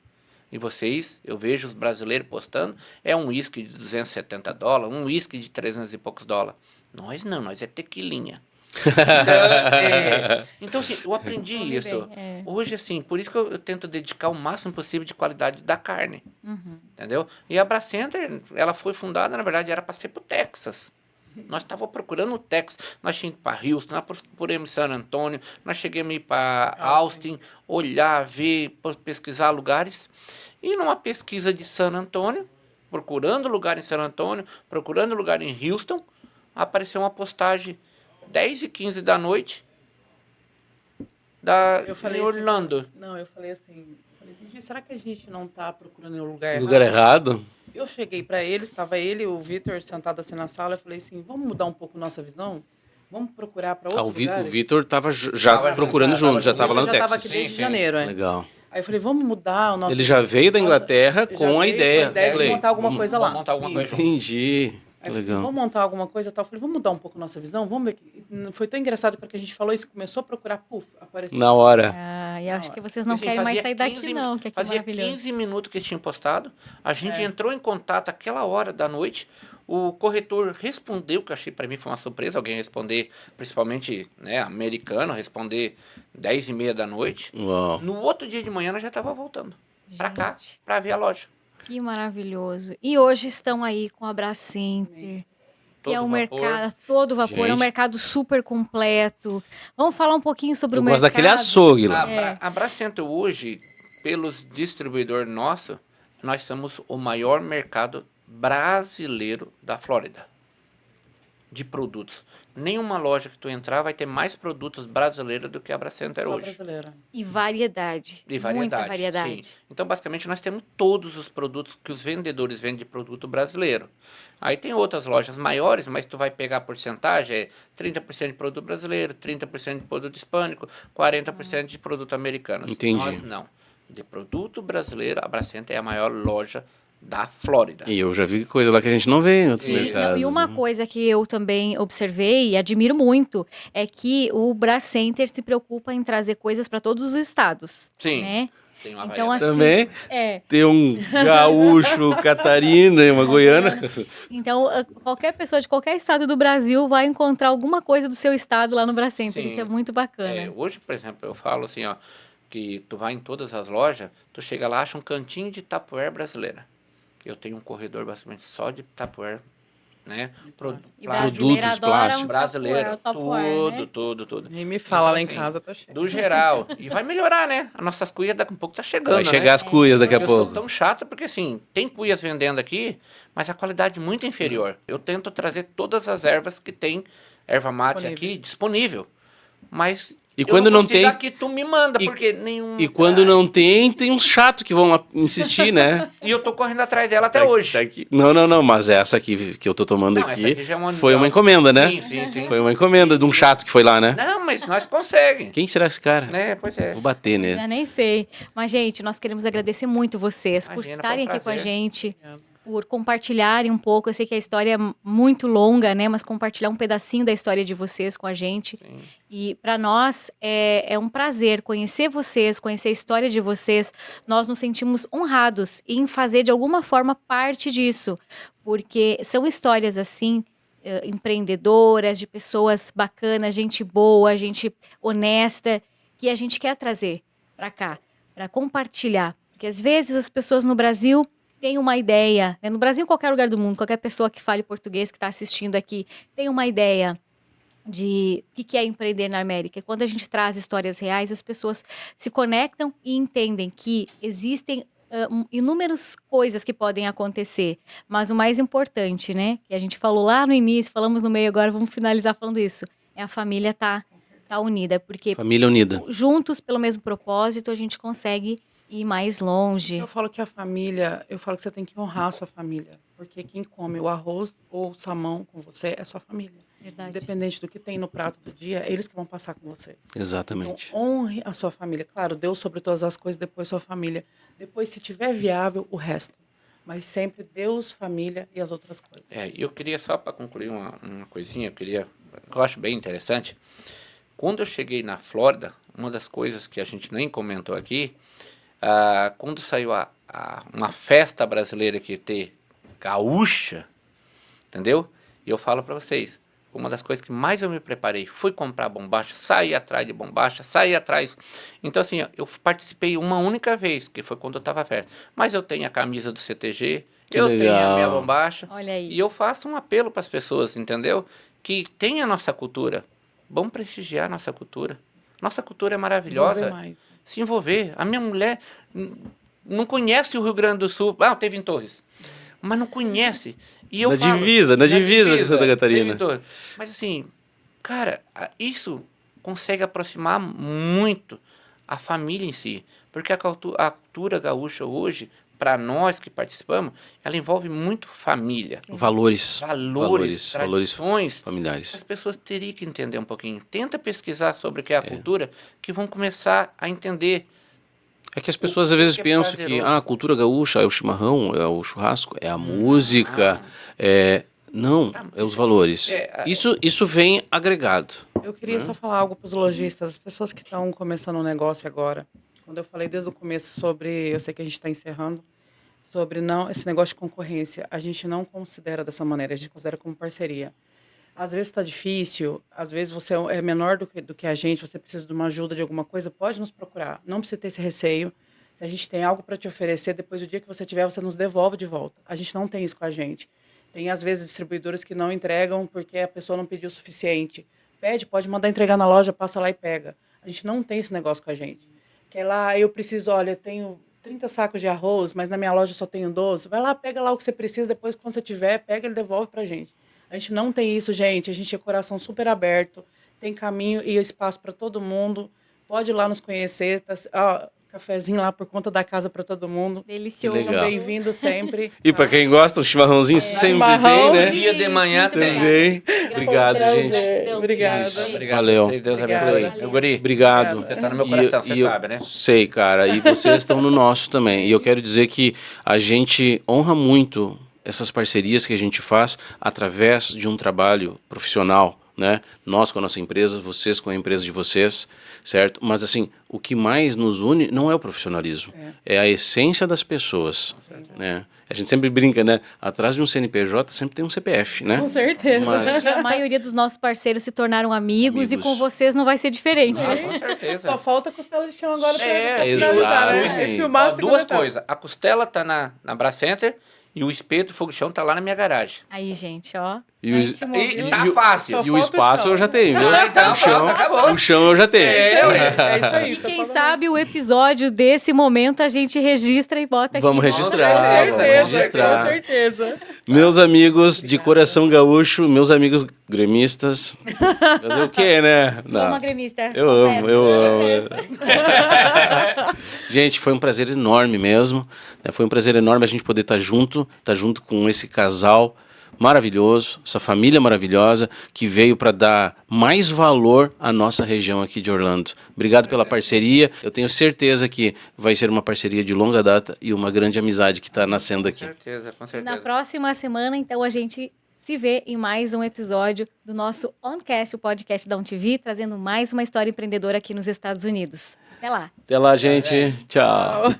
E vocês, eu vejo os brasileiros postando, é um uísque de $270, um uísque de 300 e poucos dólares. Nós não, nós é tequilinha. Então, assim, eu aprendi isso. Hoje, assim, por isso que eu tento dedicar o máximo possível de qualidade da carne. Entendeu? E a Bracenter, ela foi fundada, na verdade, era para ser pro Texas. Nós estávamos procurando o Texas. Nós tínhamos para Houston, nós procuramos San Antônio, nós chegamos a ir para Austin, olhar, ver, pesquisar lugares. E numa pesquisa de San Antônio, procurando lugar em San Antônio, procurando lugar em Houston, apareceu uma postagem 10h15 da noite em Orlando.
Eu falei assim, gente, será que a gente não está procurando o lugar
Lugar
errado?
errado?
Eu cheguei para eles, estava ele e o Vitor sentado assim na sala, eu falei assim, vamos mudar um pouco nossa visão? Vamos procurar para outros
O
lugares?
Vitor estava já procurando junto, já estava lá no
já estava
Texas.
aqui desde janeiro,
Legal.
Aí eu falei, vamos mudar o nosso...
Ele já veio da Inglaterra com a ideia.
de
Falei,
montar alguma coisa lá.
Vamos montar alguma coisa.
Entendi.
Aí eu falei assim,
Legal.
vamos montar alguma coisa e tal. Eu falei, vamos mudar um pouco nossa visão? Vamos ver. Foi tão engraçado porque a gente falou isso, começou a procurar, apareceu.
Na hora.
Ah, e acho que vocês não
Assim,
querem mais
fazia
sair daqui
15
não, que aqui é
Fazia
maravilhoso.
15 minutos que tinha postado. A gente entrou em contato àquela hora da noite. O corretor respondeu, que eu achei para mim foi uma surpresa, alguém responder, principalmente americano, responder 10h30 da noite.
Uau.
No outro dia de manhã, nós já estava voltando para cá,
Gente,
para ver a loja.
que maravilhoso. E hoje estão aí com a Bracenter. Que é um
vapor.
mercado, todo vapor, é um
Gente.
mercado super completo. Vamos falar um pouquinho sobre
Eu
o
gosto
mercado.
daquele açougue lá.
A Bracenter hoje, pelos distribuidores nossos, nós somos o maior mercado brasileiro da Flórida de produtos. Nenhuma loja que tu entrar vai ter mais produtos brasileiros do que a Bracenter
Só
hoje.
brasileira.
E variedade.
De variedade.
Muita variedade.
Sim. Então, basicamente, nós temos todos os produtos que os vendedores vendem de produto brasileiro. Aí tem outras lojas maiores, mas tu vai pegar a porcentagem, é 30% de produto brasileiro, 30% de produto hispânico, 40% de produto americano.
Entendi.
Nós não. De produto brasileiro, a Bracenter é a maior loja da Flórida.
E eu já vi coisa lá que a gente não vê em outros
E,
mercados.
e uma
né?
coisa que eu também observei e admiro muito é que o Bracenter se preocupa em trazer coisas para todos os estados.
Sim.
Né?
Tem uma
Então,
variedade.
assim,
Também
É.
tem um gaúcho, catarina e uma goiana.
Então, qualquer pessoa de qualquer estado do Brasil vai encontrar alguma coisa do seu estado lá no Bracenter.
Sim.
Isso é muito bacana.
Hoje, por exemplo, eu falo assim, ó, que tu vai em todas as lojas, tu chega lá, acha um cantinho de Tupperware brasileira. Eu tenho um corredor basicamente só de Tupperware, né?
E
Produtos
brasileiro adora
plásticos.
um
Brasileiro,
Tupperware, né?
tudo.
Nem me fala,
Então,
lá em
assim,
casa tá cheio.
Do geral. E vai melhorar, né? As nossas cuias daqui a pouco tá chegando,
Vai chegar
né?
as cuias daqui a
Eu
pouco.
sou tão chato porque, assim, tem cuias vendendo aqui, mas a qualidade muito inferior. Eu tento trazer todas as ervas que tem erva mate aqui disponível. Mas
E quando não tem-
que tu me manda, porque nenhum...
E quando não tem, tem uns chatos que vão lá insistir, né?
E eu tô correndo atrás dela até
Tá-
hoje.
tá aqui. Não, mas essa aqui que eu tô tomando
Não, essa
aqui
aqui já é uma-
foi uma encomenda, né?
Sim.
Foi uma encomenda de um chato que foi lá, né?
Não, mas nós conseguimos.
Quem será esse cara?
Né, pois é.
Vou bater nele.
Já nem sei. Mas, gente, nós queremos agradecer muito vocês por
Imagina,
estarem
foi um
aqui com a
prazer.
gente, por compartilharem um pouco. Eu sei que a história é muito longa, né? Mas compartilhar um pedacinho da história de vocês com a gente.
Sim.
E para nós é um prazer conhecer vocês, conhecer a história de vocês. Nós nos sentimos honrados em fazer de alguma forma parte disso, porque são histórias assim, empreendedoras, de pessoas bacanas, gente boa, gente honesta, que a gente quer trazer para cá, para compartilhar. Porque às vezes as pessoas no Brasil têm uma ideia, né? No Brasil, em qualquer lugar do mundo, qualquer pessoa que fale português que está assistindo aqui, tem uma ideia de o que é empreender na América. E quando a gente traz histórias reais, as pessoas se conectam e entendem que existem inúmeras coisas que podem acontecer. Mas o mais importante, né? Que a gente falou lá no início, falamos no meio, agora vamos finalizar falando isso. É a família tá unida. Porque
Família unida.
juntos, pelo mesmo propósito, a gente consegue ir mais longe.
Eu falo que eu falo que você tem que honrar a sua família. Porque quem come o arroz ou o salmão com você é sua família.
Verdade.
Independente do que tem no prato do dia, é eles que vão passar com você.
Exatamente.
Então, honre a sua família. Claro, Deus sobre todas as coisas, depois sua família. Depois, se tiver viável, o resto. Mas sempre Deus, família e as outras coisas.
Eu queria só para concluir uma coisinha, que eu acho bem interessante. Quando eu cheguei na Flórida, uma das coisas que a gente nem comentou aqui, quando saiu uma festa brasileira que ia ter gaúcha, entendeu? E eu falo para vocês, uma das coisas que mais eu me preparei foi comprar bombacha, sair atrás de bombacha, sair atrás. Então, assim, eu participei uma única vez, que foi quando eu estava festa. Mas eu tenho a camisa do CTG,
Que
eu tenho
legal.
a minha bombacha.
Olha aí.
E eu faço um apelo para as pessoas, entendeu? Que tem a nossa cultura. Vamos prestigiar a nossa cultura. Nossa cultura é maravilhosa.
Envolver mais.
Se envolver. A minha mulher não conhece o Rio Grande do Sul. Teve em Torres. Mas não conhece. E eu
Na
falo,
divisa com Santa Catarina.
teve em Torres. Mas assim, cara, isso consegue aproximar muito a família em si. Porque a cultura gaúcha hoje, para nós que participamos, ela envolve muito família.
Valores.
Valores, tradições.
Familiares.
As pessoas teriam que entender um pouquinho. Tenta pesquisar sobre o que é a cultura, que vão começar a entender.
É que as pessoas às vezes
que é
pensam que
prazeroso.
a cultura gaúcha é o chimarrão, é o churrasco, é a música, Não, é os valores. Isso vem agregado.
Eu queria só falar algo para os lojistas, as pessoas que estão começando um negócio agora. Quando eu falei desde o começo sobre, eu sei que a gente está encerrando, sobre esse negócio de concorrência, a gente não considera dessa maneira, a gente considera como parceria. Às vezes está difícil, às vezes você é menor do que a gente, você precisa de uma ajuda de alguma coisa, pode nos procurar. Não precisa ter esse receio. Se a gente tem algo para te oferecer, depois do dia que você tiver, você nos devolve de volta. A gente não tem isso com a gente. Tem, às vezes, distribuidores que não entregam porque a pessoa não pediu o suficiente. Pode mandar entregar na loja, passa lá e pega. A gente não tem esse negócio com a gente. Que é lá, eu preciso, olha, eu tenho 30 sacos de arroz, mas na minha loja só tenho 12. Vai lá, pega lá o que você precisa, depois, quando você tiver, pega e devolve pra gente. A gente não tem isso, gente. A gente é coração super aberto, tem caminho e espaço para todo mundo. Pode ir lá nos conhecer. Cafezinho lá por conta da casa para todo mundo.
Delicioso.
Legal.
Sejam bem-vindos sempre.
E para quem gosta, um chimarrãozinho sempre
Chimarrão.
tem, né?
Dia de manhã
muito
tem.
Também. Obrigado, gente.
Gratidão.
Obrigada.
Isso.
Obrigado
Valeu.
a vocês, Deus
Obrigada.
abençoe. Meu guri,
Obrigado.
você tá no meu coração, você sabe, né?
Sei, cara. E vocês estão no nosso também. E eu quero dizer que a gente honra muito essas parcerias que a gente faz através de um trabalho profissional, né? Nós com a nossa empresa, vocês com a empresa de vocês, certo? Mas assim, o que mais nos une não é o profissionalismo, é a essência das pessoas, né? A gente sempre brinca, né? Atrás de um CNPJ sempre tem um CPF, né?
Com certeza.
Mas
A maioria dos nossos parceiros se tornaram amigos. E
Amigos.
com vocês não vai ser diferente.
Ah, com certeza.
Só falta a costela de chão agora para
exato.
né? E filmar a segunda
Duas
etapa.
coisas. A costela tá na Bra Center e o espeto do fogo de chão tá lá na minha garagem.
Aí, gente, ó.
E o-
Íntimo,
E
viu?
tá fácil.
E o espaço eu já tenho, viu?
Então,
o chão,
pronto, acabou.
o chão eu já tenho.
É isso aí.
E
só
quem
falta-
sabe o episódio desse momento a gente registra e bota aqui.
Vamos
no-
registrar,
Com
vamos
certeza,
registrar.
com certeza.
Meus amigos de coração gaúcho, meus amigos gremistas. Fazer o quê, né?
Eu amo a gremista.
Eu amo, eu amo. Gente, foi um prazer enorme mesmo. Né? Foi um prazer enorme a gente poder estar junto com esse casal maravilhoso, essa família maravilhosa que veio para dar mais valor à nossa região aqui de Orlando. Obrigado pela parceria. Eu tenho certeza que vai ser uma parceria de longa data e uma grande amizade que está nascendo aqui.
Com certeza, com
Na
certeza.
próxima semana, então, a gente se vê em mais um episódio do nosso OnCast, o podcast da OnTV, trazendo mais uma história empreendedora aqui nos Estados Unidos. Até lá!
Até lá, gente. Tchau.